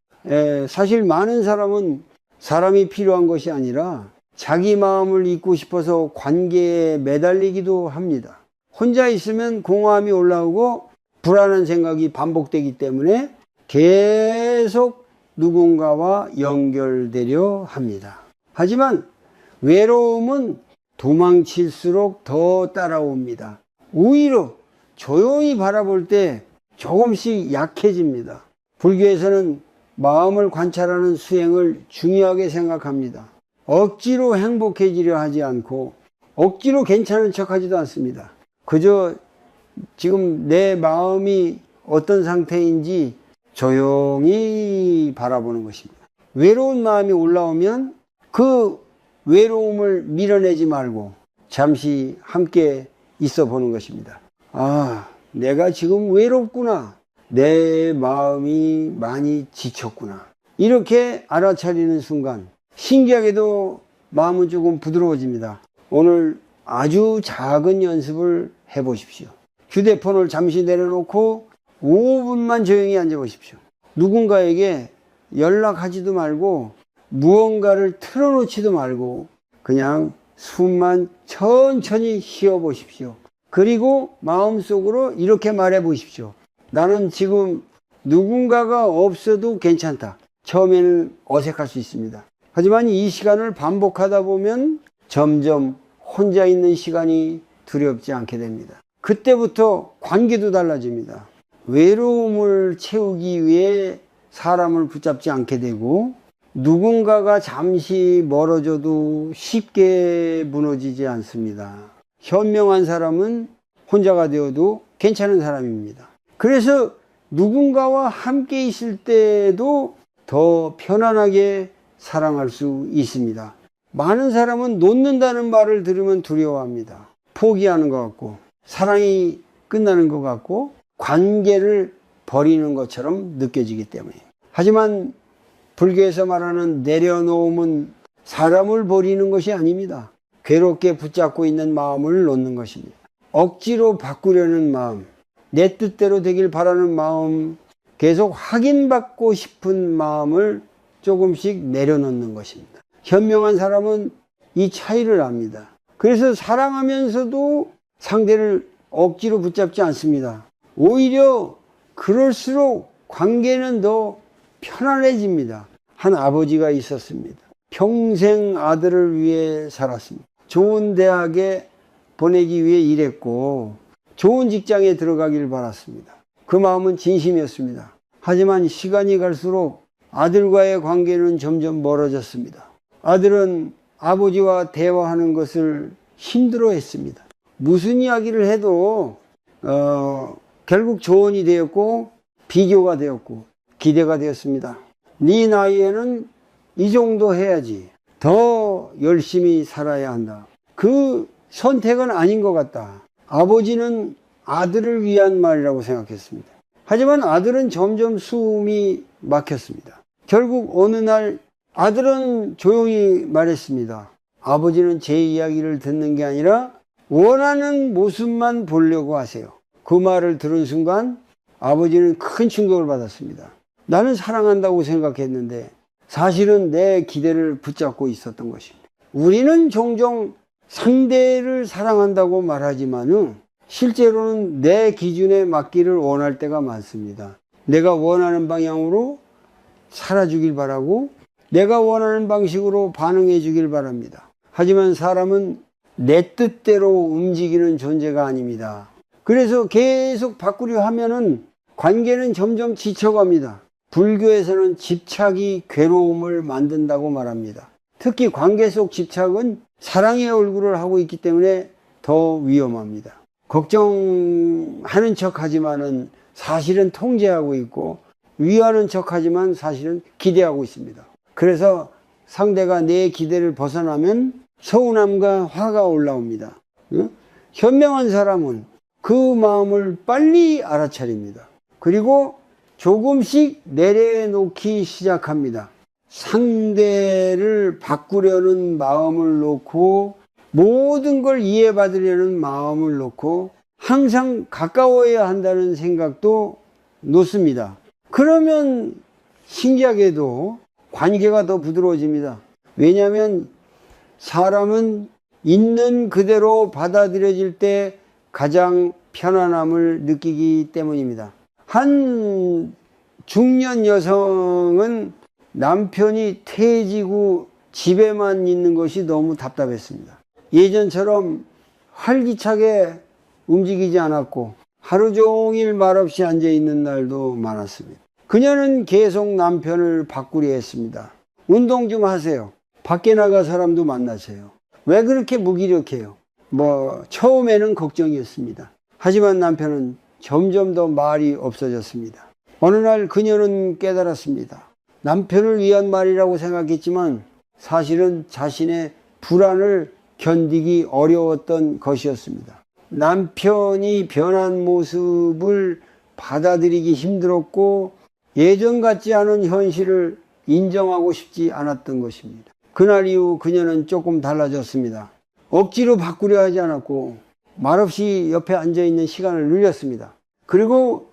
사실 많은 사람은 사람이 필요한 것이 아니라 자기 마음을 잊고 싶어서 관계에 매달리기도 합니다. 혼자 있으면 공허함이 올라오고 불안한 생각이 반복되기 때문에 계속 누군가와 연결되려 합니다. 하지만 외로움은 도망칠수록 더 따라옵니다. 오히려 조용히 바라볼 때 조금씩 약해집니다. 불교에서는 마음을 관찰하는 수행을 중요하게 생각합니다. 억지로 행복해지려 하지 않고 억지로 괜찮은 척 하지도 않습니다. 그저 지금 내 마음이 어떤 상태인지 조용히 바라보는 것입니다. 외로운 마음이 올라오면 그 외로움을 밀어내지 말고 잠시 함께 있어 보는 것입니다. 아, 내가 지금 외롭구나. 내 마음이 많이 지쳤구나. 이렇게 알아차리는 순간 신기하게도 마음은 조금 부드러워집니다. 오늘 아주 작은 연습을 해보십시오. 휴대폰을 잠시 내려놓고 5분만 조용히 앉아 보십시오. 누군가에게 연락하지도 말고 무언가를 틀어놓지도 말고 그냥 숨만 천천히 쉬어 보십시오. 그리고 마음속으로 이렇게 말해 보십시오. 나는 지금 누군가가 없어도 괜찮다. 처음에는 어색할 수 있습니다. 하지만 이 시간을 반복하다 보면 점점 혼자 있는 시간이 두렵지 않게 됩니다. 그때부터 관계도 달라집니다. 외로움을 채우기 위해 사람을 붙잡지 않게 되고 누군가가 잠시 멀어져도 쉽게 무너지지 않습니다. 현명한 사람은 혼자가 되어도 괜찮은 사람입니다. 그래서 누군가와 함께 있을 때도 더 편안하게 사랑할 수 있습니다. 많은 사람은 놓는다는 말을 들으면 두려워합니다. 포기하는 것 같고 사랑이 끝나는 것 같고 관계를 버리는 것처럼 느껴지기 때문에. 하지만 불교에서 말하는 내려놓음은 사람을 버리는 것이 아닙니다. 괴롭게 붙잡고 있는 마음을 놓는 것입니다. 억지로 바꾸려는 마음, 내 뜻대로 되길 바라는 마음, 계속 확인받고 싶은 마음을 조금씩 내려놓는 것입니다. 현명한 사람은 이 차이를 압니다. 그래서 사랑하면서도 상대를 억지로 붙잡지 않습니다. 오히려 그럴수록 관계는 더 편안해집니다. 한 아버지가 있었습니다. 평생 아들을 위해 살았습니다. 좋은 대학에 보내기 위해 일했고 좋은 직장에 들어가기를 바랐습니다. 그 마음은 진심이었습니다. 하지만 시간이 갈수록 아들과의 관계는 점점 멀어졌습니다. 아들은 아버지와 대화하는 것을 힘들어했습니다. 무슨 이야기를 해도 결국 조언이 되었고 비교가 되었고 기대가 되었습니다. 네 나이에는 이 정도 해야지. 더 열심히 살아야 한다. 그 선택은 아닌 것 같다. 아버지는 아들을 위한 말이라고 생각했습니다. 하지만 아들은 점점 숨이 막혔습니다. 결국 어느 날 아들은 조용히 말했습니다. 아버지는 제 이야기를 듣는 게 아니라 원하는 모습만 보려고 하세요. 그 말을 들은 순간 아버지는 큰 충격을 받았습니다. 나는 사랑한다고 생각했는데 사실은 내 기대를 붙잡고 있었던 것입니다. 우리는 종종 상대를 사랑한다고 말하지만은 실제로는 내 기준에 맞기를 원할 때가 많습니다. 내가 원하는 방향으로 살아주길 바라고 내가 원하는 방식으로 반응해 주길 바랍니다. 하지만 사람은 내 뜻대로 움직이는 존재가 아닙니다. 그래서 계속 바꾸려 하면은 관계는 점점 지쳐갑니다. 불교에서는 집착이 괴로움을 만든다고 말합니다. 특히 관계 속 집착은 사랑의 얼굴을 하고 있기 때문에 더 위험합니다. 걱정하는 척 하지만은 사실은 통제하고 있고 위하는 척 하지만 사실은 기대하고 있습니다. 그래서 상대가 내 기대를 벗어나면 서운함과 화가 올라옵니다. 현명한 사람은 그 마음을 빨리 알아차립니다. 그리고 조금씩 내려놓기 시작합니다. 상대를 바꾸려는 마음을 놓고 모든 걸 이해받으려는 마음을 놓고 항상 가까워야 한다는 생각도 놓습니다. 그러면 신기하게도 관계가 더 부드러워집니다. 왜냐하면 사람은 있는 그대로 받아들여질 때 가장 편안함을 느끼기 때문입니다. 한 중년 여성은 남편이 퇴직후 집에만 있는 것이 너무 답답했습니다. 예전처럼 활기차게 움직이지 않았고 하루 종일 말없이 앉아 있는 날도 많았습니다. 그녀는 계속 남편을 바꾸려 했습니다. 운동 좀 하세요. 밖에 나가 사람도 만나세요. 왜 그렇게 무기력해요? 처음에는 걱정이었습니다. 하지만 남편은 점점 더 말이 없어졌습니다. 어느 날 그녀는 깨달았습니다. 남편을 위한 말이라고 생각했지만 사실은 자신의 불안을 견디기 어려웠던 것이었습니다. 남편이 변한 모습을 받아들이기 힘들었고 예전 같지 않은 현실을 인정하고 싶지 않았던 것입니다. 그날 이후 그녀는 조금 달라졌습니다. 억지로 바꾸려 하지 않았고 말없이 옆에 앉아있는 시간을 늘렸습니다. 그리고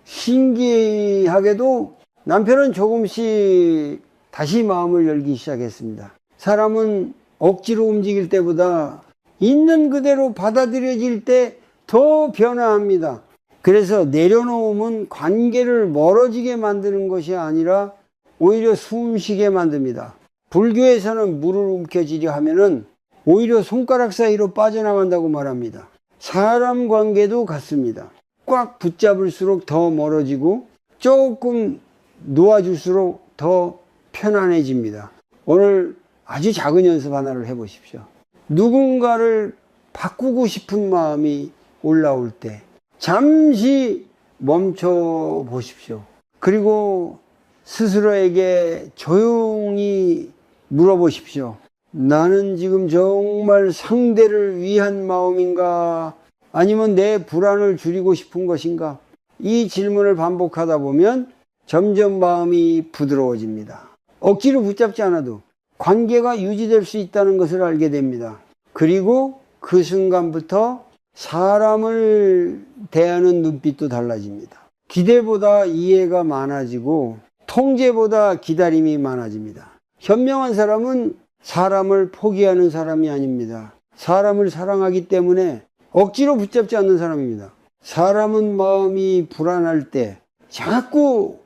신기하게도 남편은 조금씩 다시 마음을 열기 시작했습니다. 사람은 억지로 움직일 때보다 있는 그대로 받아들여질 때 더 변화합니다. 그래서 내려놓으면 관계를 멀어지게 만드는 것이 아니라 오히려 숨쉬게 만듭니다. 불교에서는 물을 움켜쥐려 하면은 오히려 손가락 사이로 빠져나간다고 말합니다. 사람 관계도 같습니다. 꽉 붙잡을수록 더 멀어지고 조금 놓아줄수록 더 편안해집니다. 오늘 아주 작은 연습 하나를 해보십시오. 누군가를 바꾸고 싶은 마음이 올라올 때 잠시 멈춰 보십시오. 그리고 스스로에게 조용히 물어보십시오. 나는 지금 정말 상대를 위한 마음인가? 아니면 내 불안을 줄이고 싶은 것인가? 이 질문을 반복하다 보면 점점 마음이 부드러워집니다. 억지로 붙잡지 않아도 관계가 유지될 수 있다는 것을 알게 됩니다. 그리고 그 순간부터 사람을 대하는 눈빛도 달라집니다. 기대보다 이해가 많아지고 통제보다 기다림이 많아집니다. 현명한 사람은 사람을 포기하는 사람이 아닙니다. 사람을 사랑하기 때문에 억지로 붙잡지 않는 사람입니다. 사람은 마음이 불안할 때 자꾸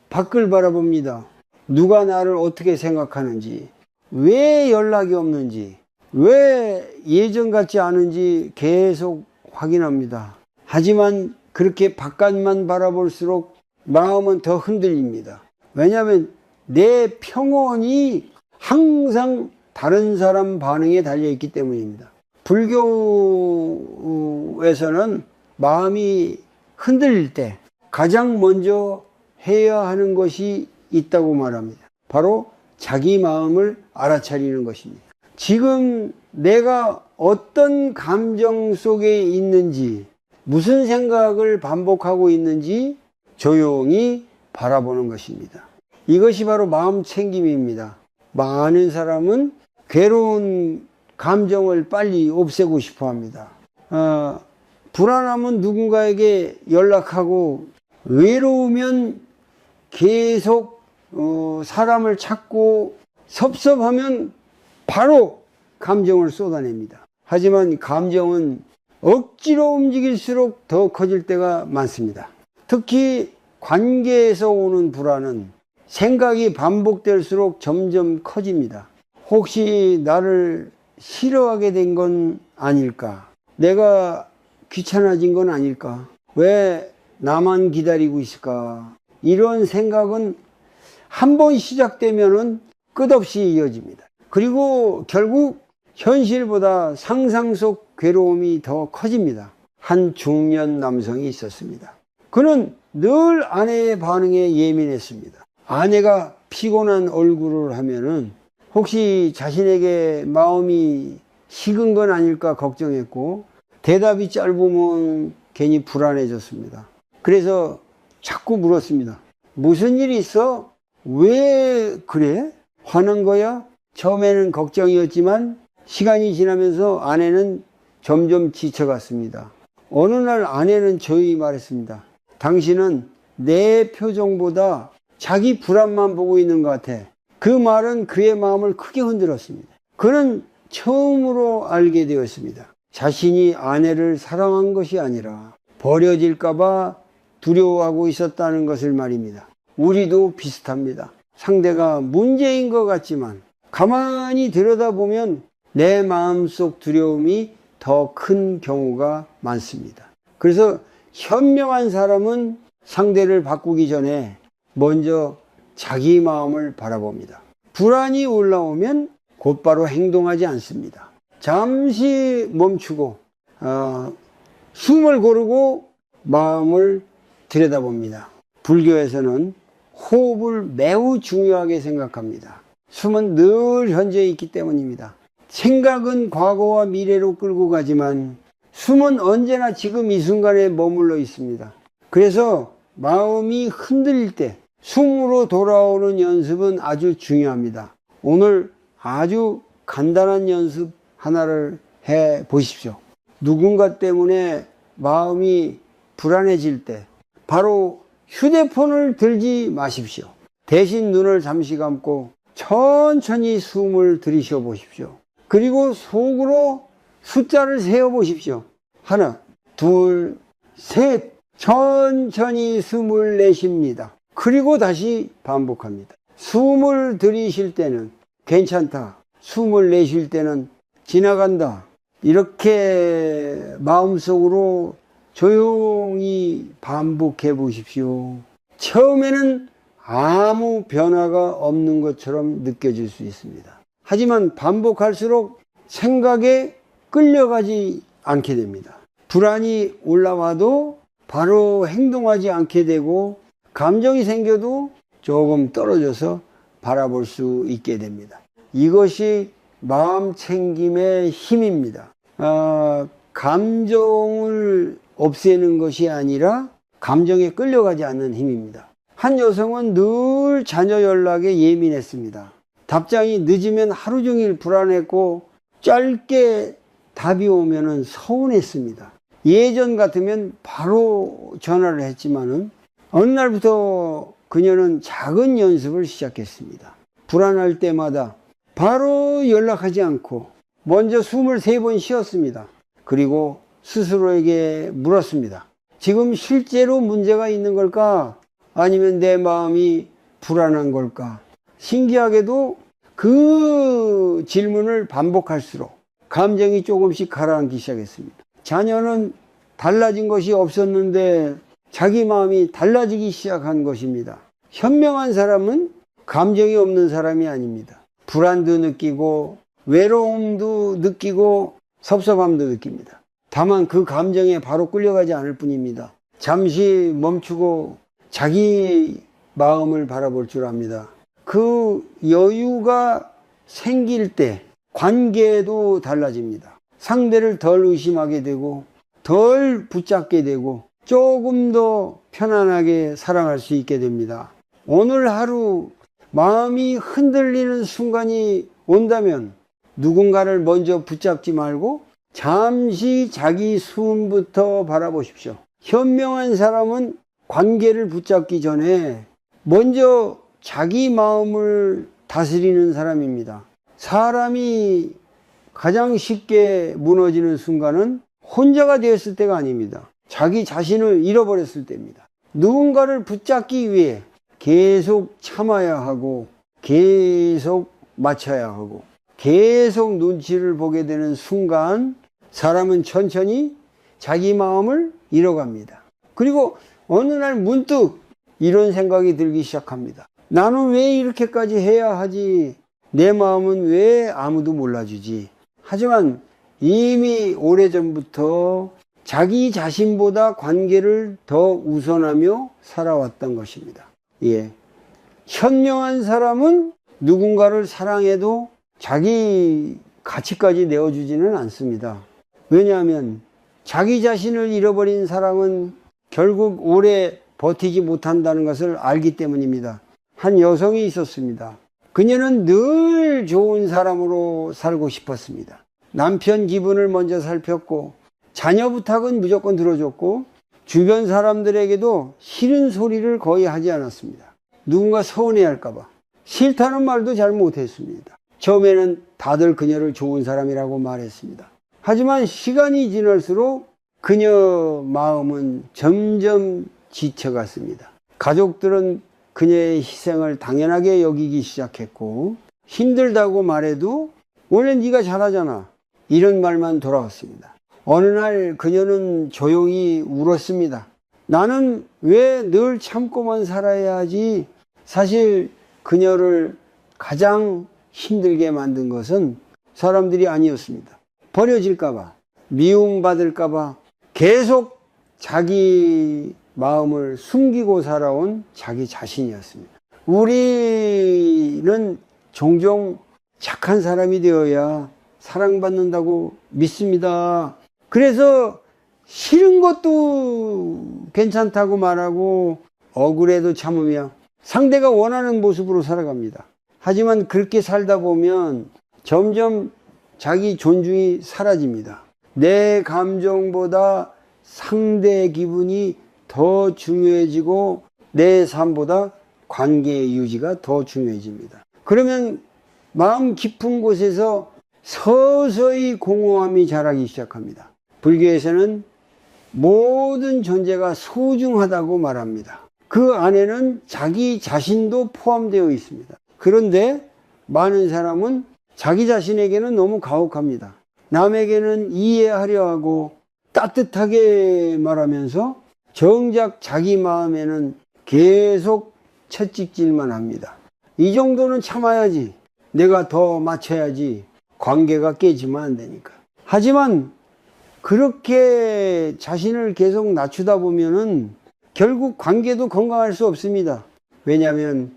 밖을 바라봅니다. 누가 나를 어떻게 생각하는지, 왜 연락이 없는지, 왜 예전 같지 않은지 계속 확인합니다. 하지만 그렇게 바깥만 바라볼수록 마음은 더 흔들립니다. 왜냐하면 내 평온이 항상 다른 사람 반응에 달려있기 때문입니다. 불교에서는 마음이 흔들릴 때 가장 먼저 해야 하는 것이 있다고 말합니다. 바로 자기 마음을 알아차리는 것입니다. 지금 내가 어떤 감정 속에 있는지, 무슨 생각을 반복하고 있는지 조용히 바라보는 것입니다. 이것이 바로 마음 챙김입니다. 많은 사람은 괴로운 감정을 빨리 없애고 싶어 합니다. 불안하면 누군가에게 연락하고, 외로우면 계속 사람을 찾고, 섭섭하면 바로 감정을 쏟아냅니다. 하지만 감정은 억지로 움직일수록 더 커질 때가 많습니다. 특히 관계에서 오는 불안은 생각이 반복될수록 점점 커집니다. 혹시 나를 싫어하게 된 건 아닐까? 내가 귀찮아진 건 아닐까? 왜 나만 기다리고 있을까? 이런 생각은 한 번 시작되면은 끝없이 이어집니다. 그리고 결국 현실보다 상상 속 괴로움이 더 커집니다. 한 중년 남성이 있었습니다. 그는 늘 아내의 반응에 예민했습니다. 아내가 피곤한 얼굴을 하면은 혹시 자신에게 마음이 식은 건 아닐까 걱정했고, 대답이 짧으면 괜히 불안해졌습니다. 그래서 자꾸 물었습니다. 무슨 일이 있어? 왜 그래? 화난 거야? 처음에는 걱정이었지만 시간이 지나면서 아내는 점점 지쳐갔습니다. 어느 날 아내는 저희 말했습니다. 당신은 내 표정보다 자기 불안만 보고 있는 것 같아. 그 말은 그의 마음을 크게 흔들었습니다. 그는 처음으로 알게 되었습니다. 자신이 아내를 사랑한 것이 아니라 버려질까봐 두려워하고 있었다는 것을 말입니다. 우리도 비슷합니다. 상대가 문제인 것 같지만 가만히 들여다보면 내 마음속 두려움이 더 큰 경우가 많습니다. 그래서 현명한 사람은 상대를 바꾸기 전에 먼저 자기 마음을 바라봅니다. 불안이 올라오면 곧바로 행동하지 않습니다. 잠시 멈추고 숨을 고르고 마음을 들여다봅니다. 불교에서는 호흡을 매우 중요하게 생각합니다. 숨은 늘 현재에 있기 때문입니다. 생각은 과거와 미래로 끌고 가지만 숨은 언제나 지금 이 순간에 머물러 있습니다. 그래서 마음이 흔들릴 때 숨으로 돌아오는 연습은 아주 중요합니다. 오늘 아주 간단한 연습 하나를 해 보십시오. 누군가 때문에 마음이 불안해질 때 바로 휴대폰을 들지 마십시오. 대신 눈을 잠시 감고 천천히 숨을 들이쉬어 보십시오. 그리고 속으로 숫자를 세어 보십시오. 하나, 둘, 셋. 천천히 숨을 내쉽니다. 그리고 다시 반복합니다. 숨을 들이쉴 때는 괜찮다. 숨을 내쉴 때는 지나간다. 이렇게 마음속으로 조용히 반복해 보십시오. 처음에는 아무 변화가 없는 것처럼 느껴질 수 있습니다. 하지만 반복할수록 생각에 끌려가지 않게 됩니다. 불안이 올라와도 바로 행동하지 않게 되고 감정이 생겨도 조금 떨어져서 바라볼 수 있게 됩니다. 이것이 마음 챙김의 힘입니다. 감정을 없애는 것이 아니라 감정에 끌려가지 않는 힘입니다. 한 여성은 늘 자녀 연락에 예민했습니다. 답장이 늦으면 하루 종일 불안했고 짧게 답이 오면 서운했습니다. 예전 같으면 바로 전화를 했지만은 어느 날부터 그녀는 작은 연습을 시작했습니다. 불안할 때마다 바로 연락하지 않고 먼저 숨을 3번 쉬었습니다. 그리고 스스로에게 물었습니다. 지금 실제로 문제가 있는 걸까? 아니면 내 마음이 불안한 걸까? 신기하게도 그 질문을 반복할수록 감정이 조금씩 가라앉기 시작했습니다. 자녀는 달라진 것이 없었는데 자기 마음이 달라지기 시작한 것입니다. 현명한 사람은 감정이 없는 사람이 아닙니다. 불안도 느끼고 외로움도 느끼고 섭섭함도 느낍니다. 다만 그 감정에 바로 끌려가지 않을 뿐입니다. 잠시 멈추고 자기 마음을 바라볼 줄 압니다. 그 여유가 생길 때 관계도 달라집니다. 상대를 덜 의심하게 되고 덜 붙잡게 되고 조금 더 편안하게 사랑할 수 있게 됩니다. 오늘 하루 마음이 흔들리는 순간이 온다면 누군가를 먼저 붙잡지 말고 잠시 자기 숨부터 바라보십시오. 현명한 사람은 관계를 붙잡기 전에 먼저 자기 마음을 다스리는 사람입니다. 사람이 가장 쉽게 무너지는 순간은 혼자가 되었을 때가 아닙니다. 자기 자신을 잃어버렸을 때입니다. 누군가를 붙잡기 위해 계속 참아야 하고 계속 맞춰야 하고 계속 눈치를 보게 되는 순간 사람은 천천히 자기 마음을 잃어갑니다. 그리고 어느 날 문득 이런 생각이 들기 시작합니다. 나는 왜 이렇게까지 해야 하지? 내 마음은 왜 아무도 몰라주지? 하지만 이미 오래전부터 자기 자신보다 관계를 더 우선하며 살아왔던 것입니다. 예. 현명한 사람은 누군가를 사랑해도 자기 가치까지 내어주지는 않습니다. 왜냐하면 자기 자신을 잃어버린 사람은 결국 오래 버티지 못한다는 것을 알기 때문입니다. 한 여성이 있었습니다. 그녀는 늘 좋은 사람으로 살고 싶었습니다. 남편 기분을 먼저 살폈고 자녀 부탁은 무조건 들어줬고 주변 사람들에게도 싫은 소리를 거의 하지 않았습니다. 누군가 서운해할까봐 싫다는 말도 잘 못했습니다. 처음에는 다들 그녀를 좋은 사람이라고 말했습니다. 하지만 시간이 지날수록 그녀 마음은 점점 지쳐갔습니다. 가족들은 그녀의 희생을 당연하게 여기기 시작했고 힘들다고 말해도 원래 네가 잘하잖아 이런 말만 돌아왔습니다. 어느 날 그녀는 조용히 울었습니다. 나는 왜 늘 참고만 살아야 하지? 사실 그녀를 가장 힘들게 만든 것은 사람들이 아니었습니다. 버려질까봐, 미움받을까봐 계속 자기 마음을 숨기고 살아온 자기 자신이었습니다. 우리는 종종 착한 사람이 되어야 사랑받는다고 믿습니다. 그래서 싫은 것도 괜찮다고 말하고 억울해도 참으며 상대가 원하는 모습으로 살아갑니다. 하지만 그렇게 살다 보면 점점 자기 존중이 사라집니다. 내 감정보다 상대의 기분이 더 중요해지고 내 삶보다 관계의 유지가 더 중요해집니다. 그러면 마음 깊은 곳에서 서서히 공허함이 자라기 시작합니다. 불교에서는 모든 존재가 소중하다고 말합니다. 그 안에는 자기 자신도 포함되어 있습니다. 그런데 많은 사람은 자기 자신에게는 너무 가혹합니다. 남에게는 이해하려 하고 따뜻하게 말하면서 정작 자기 마음에는 계속 채찍질만 합니다. 이 정도는 참아야지, 내가 더 맞춰야지, 관계가 깨지면 안 되니까. 하지만 그렇게 자신을 계속 낮추다 보면은 결국 관계도 건강할 수 없습니다. 왜냐하면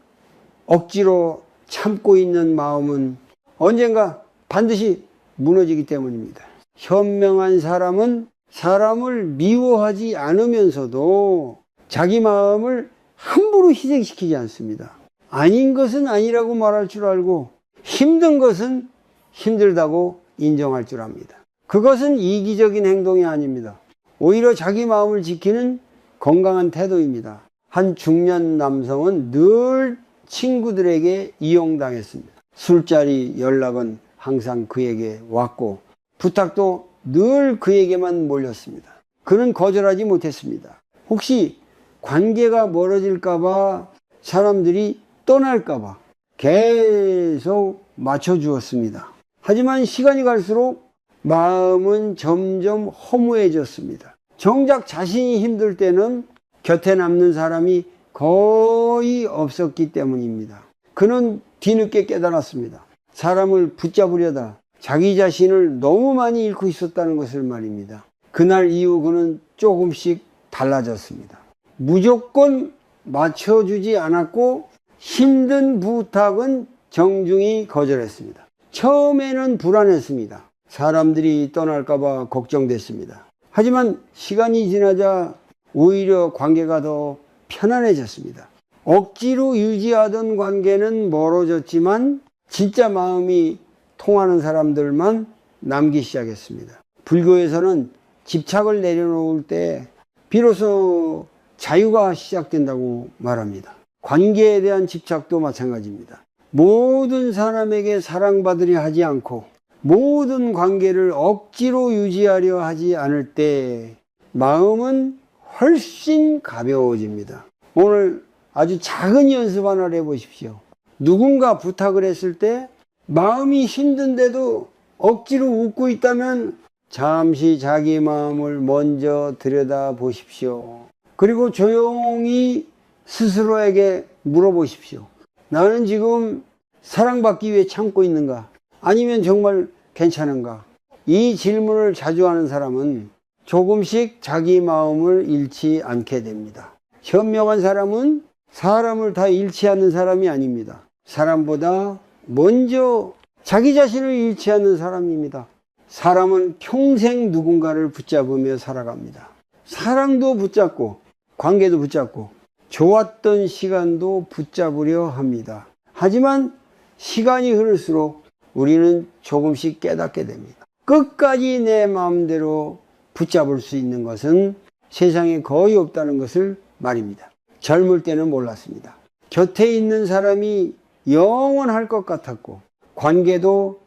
억지로 참고 있는 마음은 언젠가 반드시 무너지기 때문입니다. 현명한 사람은 사람을 미워하지 않으면서도 자기 마음을 함부로 희생시키지 않습니다. 아닌 것은 아니라고 말할 줄 알고 힘든 것은 힘들다고 인정할 줄 압니다. 그것은 이기적인 행동이 아닙니다. 오히려 자기 마음을 지키는 건강한 태도입니다. 한 중년 남성은 늘 친구들에게 이용당했습니다. 술자리 연락은 항상 그에게 왔고 부탁도 늘 그에게만 몰렸습니다. 그는 거절하지 못했습니다. 혹시 관계가 멀어질까봐, 사람들이 떠날까봐 계속 맞춰주었습니다. 하지만 시간이 갈수록 마음은 점점 허무해졌습니다. 정작 자신이 힘들 때는 곁에 남는 사람이 거의 없었기 때문입니다. 그는 뒤늦게 깨달았습니다. 사람을 붙잡으려다 자기 자신을 너무 많이 잃고 있었다는 것을 말입니다. 그날 이후 그는 조금씩 달라졌습니다. 무조건 맞춰주지 않았고 힘든 부탁은 정중히 거절했습니다. 처음에는 불안했습니다. 사람들이 떠날까봐 걱정됐습니다. 하지만 시간이 지나자 오히려 관계가 더 편안해졌습니다. 억지로 유지하던 관계는 멀어졌지만 진짜 마음이 통하는 사람들만 남기 시작했습니다. 불교에서는 집착을 내려놓을 때 비로소 자유가 시작된다고 말합니다. 관계에 대한 집착도 마찬가지입니다. 모든 사람에게 사랑받으려 하지 않고 모든 관계를 억지로 유지하려 하지 않을 때 마음은 훨씬 가벼워집니다. 오늘 아주 작은 연습 하나를 해보십시오. 누군가 부탁을 했을 때 마음이 힘든데도 억지로 웃고 있다면 잠시 자기 마음을 먼저 들여다 보십시오. 그리고 조용히 스스로에게 물어보십시오. 나는 지금 사랑받기 위해 참고 있는가? 아니면 정말 괜찮은가? 이 질문을 자주 하는 사람은 조금씩 자기 마음을 잃지 않게 됩니다. 현명한 사람은 사람을 다 잃지 않는 사람이 아닙니다. 사람보다 먼저 자기 자신을 잃지 않는 사람입니다. 사람은 평생 누군가를 붙잡으며 살아갑니다. 사랑도 붙잡고 관계도 붙잡고 좋았던 시간도 붙잡으려 합니다. 하지만 시간이 흐를수록 우리는 조금씩 깨닫게 됩니다. 끝까지 내 마음대로 붙잡을 수 있는 것은 세상에 거의 없다는 것을 말입니다. 젊을 때는 몰랐습니다. 곁에 있는 사람이 영원할 것 같았고 관계도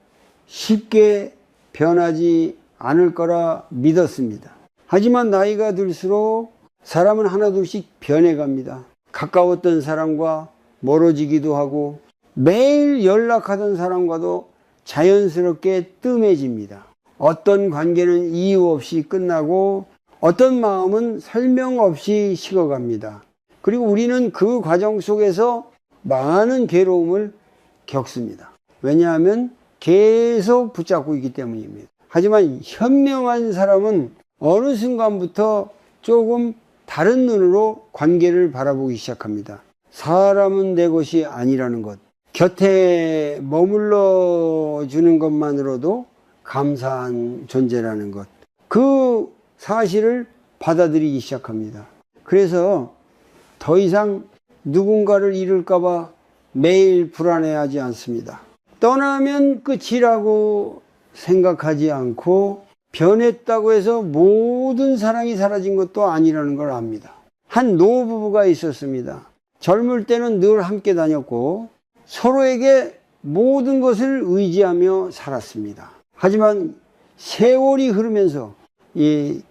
쉽게 변하지 않을 거라 믿었습니다. 하지만 나이가 들수록 사람은 하나둘씩 변해갑니다. 가까웠던 사람과 멀어지기도 하고 매일 연락하던 사람과도 자연스럽게 뜸해집니다. 어떤 관계는 이유 없이 끝나고 어떤 마음은 설명 없이 식어갑니다. 그리고 우리는 그 과정 속에서 많은 괴로움을 겪습니다. 왜냐하면 계속 붙잡고 있기 때문입니다. 하지만 현명한 사람은 어느 순간부터 조금 다른 눈으로 관계를 바라보기 시작합니다. 사람은 내 것이 아니라는 것, 곁에 머물러 주는 것만으로도 감사한 존재라는 것, 그 사실을 받아들이기 시작합니다. 그래서 더 이상 누군가를 잃을까봐 매일 불안해하지 않습니다. 떠나면 끝이라고 생각하지 않고 변했다고 해서 모든 사랑이 사라진 것도 아니라는 걸 압니다. 한 노부부가 있었습니다. 젊을 때는 늘 함께 다녔고 서로에게 모든 것을 의지하며 살았습니다. 하지만 세월이 흐르면서 이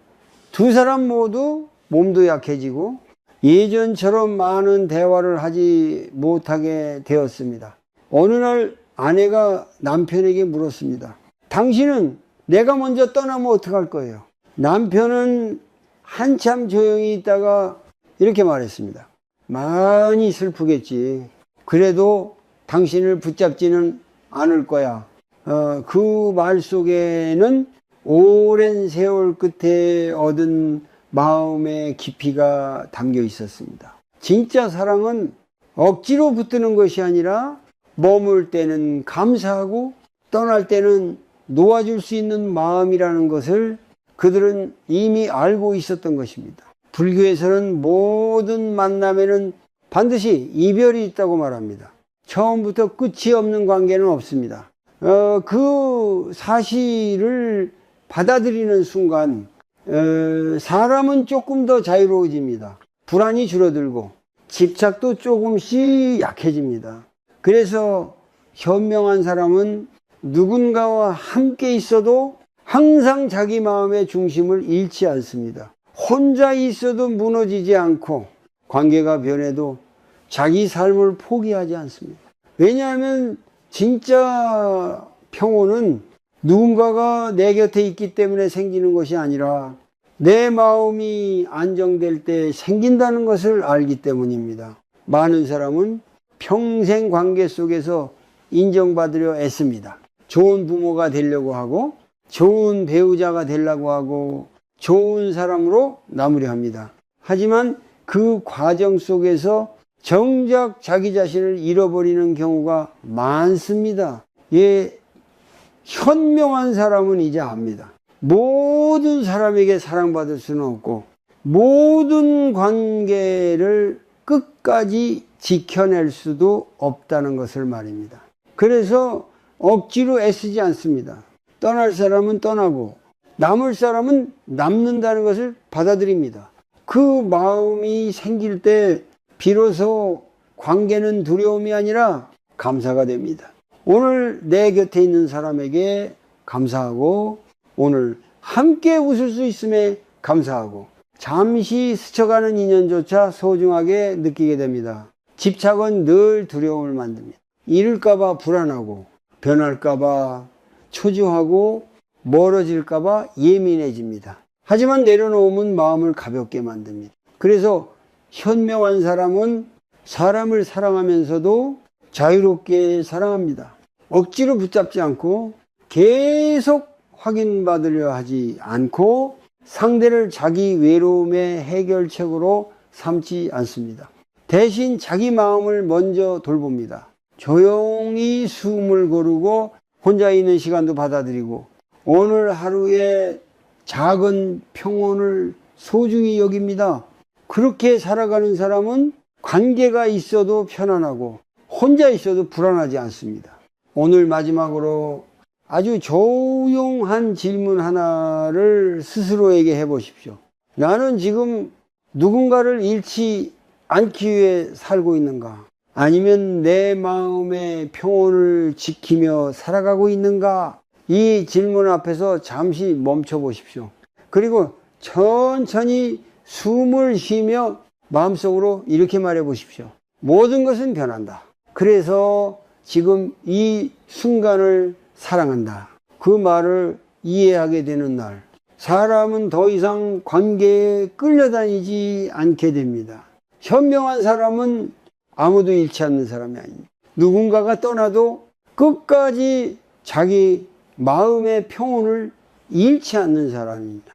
두 사람 모두 몸도 약해지고 예전처럼 많은 대화를 하지 못하게 되었습니다. 어느 날 아내가 남편에게 물었습니다. 당신은 내가 먼저 떠나면 어떡할 거예요? 남편은 한참 조용히 있다가 이렇게 말했습니다. 많이 슬프겠지. 그래도 당신을 붙잡지는 않을 거야. 그 말 속에는 오랜 세월 끝에 얻은 마음의 깊이가 담겨 있었습니다. 진짜 사랑은 억지로 붙드는 것이 아니라 머물 때는 감사하고 떠날 때는 놓아줄 수 있는 마음이라는 것을 그들은 이미 알고 있었던 것입니다. 불교에서는 모든 만남에는 반드시 이별이 있다고 말합니다. 처음부터 끝이 없는 관계는 없습니다. 그 사실을 받아들이는 순간 사람은 조금 더 자유로워집니다. 불안이 줄어들고 집착도 조금씩 약해집니다. 그래서 현명한 사람은 누군가와 함께 있어도 항상 자기 마음의 중심을 잃지 않습니다. 혼자 있어도 무너지지 않고 관계가 변해도 자기 삶을 포기하지 않습니다. 왜냐하면 진짜 평온은 누군가가 내 곁에 있기 때문에 생기는 것이 아니라 내 마음이 안정될 때 생긴다는 것을 알기 때문입니다. 많은 사람은 평생 관계 속에서 인정받으려 애씁니다. 좋은 부모가 되려고 하고 좋은 배우자가 되려고 하고 좋은 사람으로 남으려 합니다. 하지만 그 과정 속에서 정작 자기 자신을 잃어버리는 경우가 많습니다. 현명한 사람은 이제 압니다. 모든 사람에게 사랑받을 수는 없고 모든 관계를 끝까지 지켜낼 수도 없다는 것을 말입니다. 그래서 억지로 애쓰지 않습니다. 떠날 사람은 떠나고 남을 사람은 남는다는 것을 받아들입니다. 그 마음이 생길 때 비로소 관계는 두려움이 아니라 감사가 됩니다. 오늘 내 곁에 있는 사람에게 감사하고 오늘 함께 웃을 수 있음에 감사하고 잠시 스쳐가는 인연조차 소중하게 느끼게 됩니다. 집착은 늘 두려움을 만듭니다. 잃을까봐 불안하고 변할까봐 초조하고 멀어질까봐 예민해집니다. 하지만 내려놓으면 마음을 가볍게 만듭니다. 그래서 현명한 사람은 사람을 사랑하면서도 자유롭게 사랑합니다. 억지로 붙잡지 않고 계속 확인받으려 하지 않고 상대를 자기 외로움의 해결책으로 삼지 않습니다. 대신 자기 마음을 먼저 돌봅니다. 조용히 숨을 고르고 혼자 있는 시간도 받아들이고 오늘 하루의 작은 평온을 소중히 여깁니다. 그렇게 살아가는 사람은 관계가 있어도 편안하고 혼자 있어도 불안하지 않습니다. 오늘 마지막으로 아주 조용한 질문 하나를 스스로에게 해보십시오. 나는 지금 누군가를 잃지 않기 위해 살고 있는가? 아니면 내 마음의 평온을 지키며 살아가고 있는가? 이 질문 앞에서 잠시 멈춰 보십시오. 그리고 천천히 숨을 쉬며 마음속으로 이렇게 말해 보십시오. 모든 것은 변한다. 그래서 지금 이 순간을 사랑한다. 그 말을 이해하게 되는 날, 사람은 더 이상 관계에 끌려다니지 않게 됩니다. 현명한 사람은 아무도 잃지 않는 사람이 아닙니다. 누군가가 떠나도 끝까지 자기 마음의 평온을 잃지 않는 사람입니다.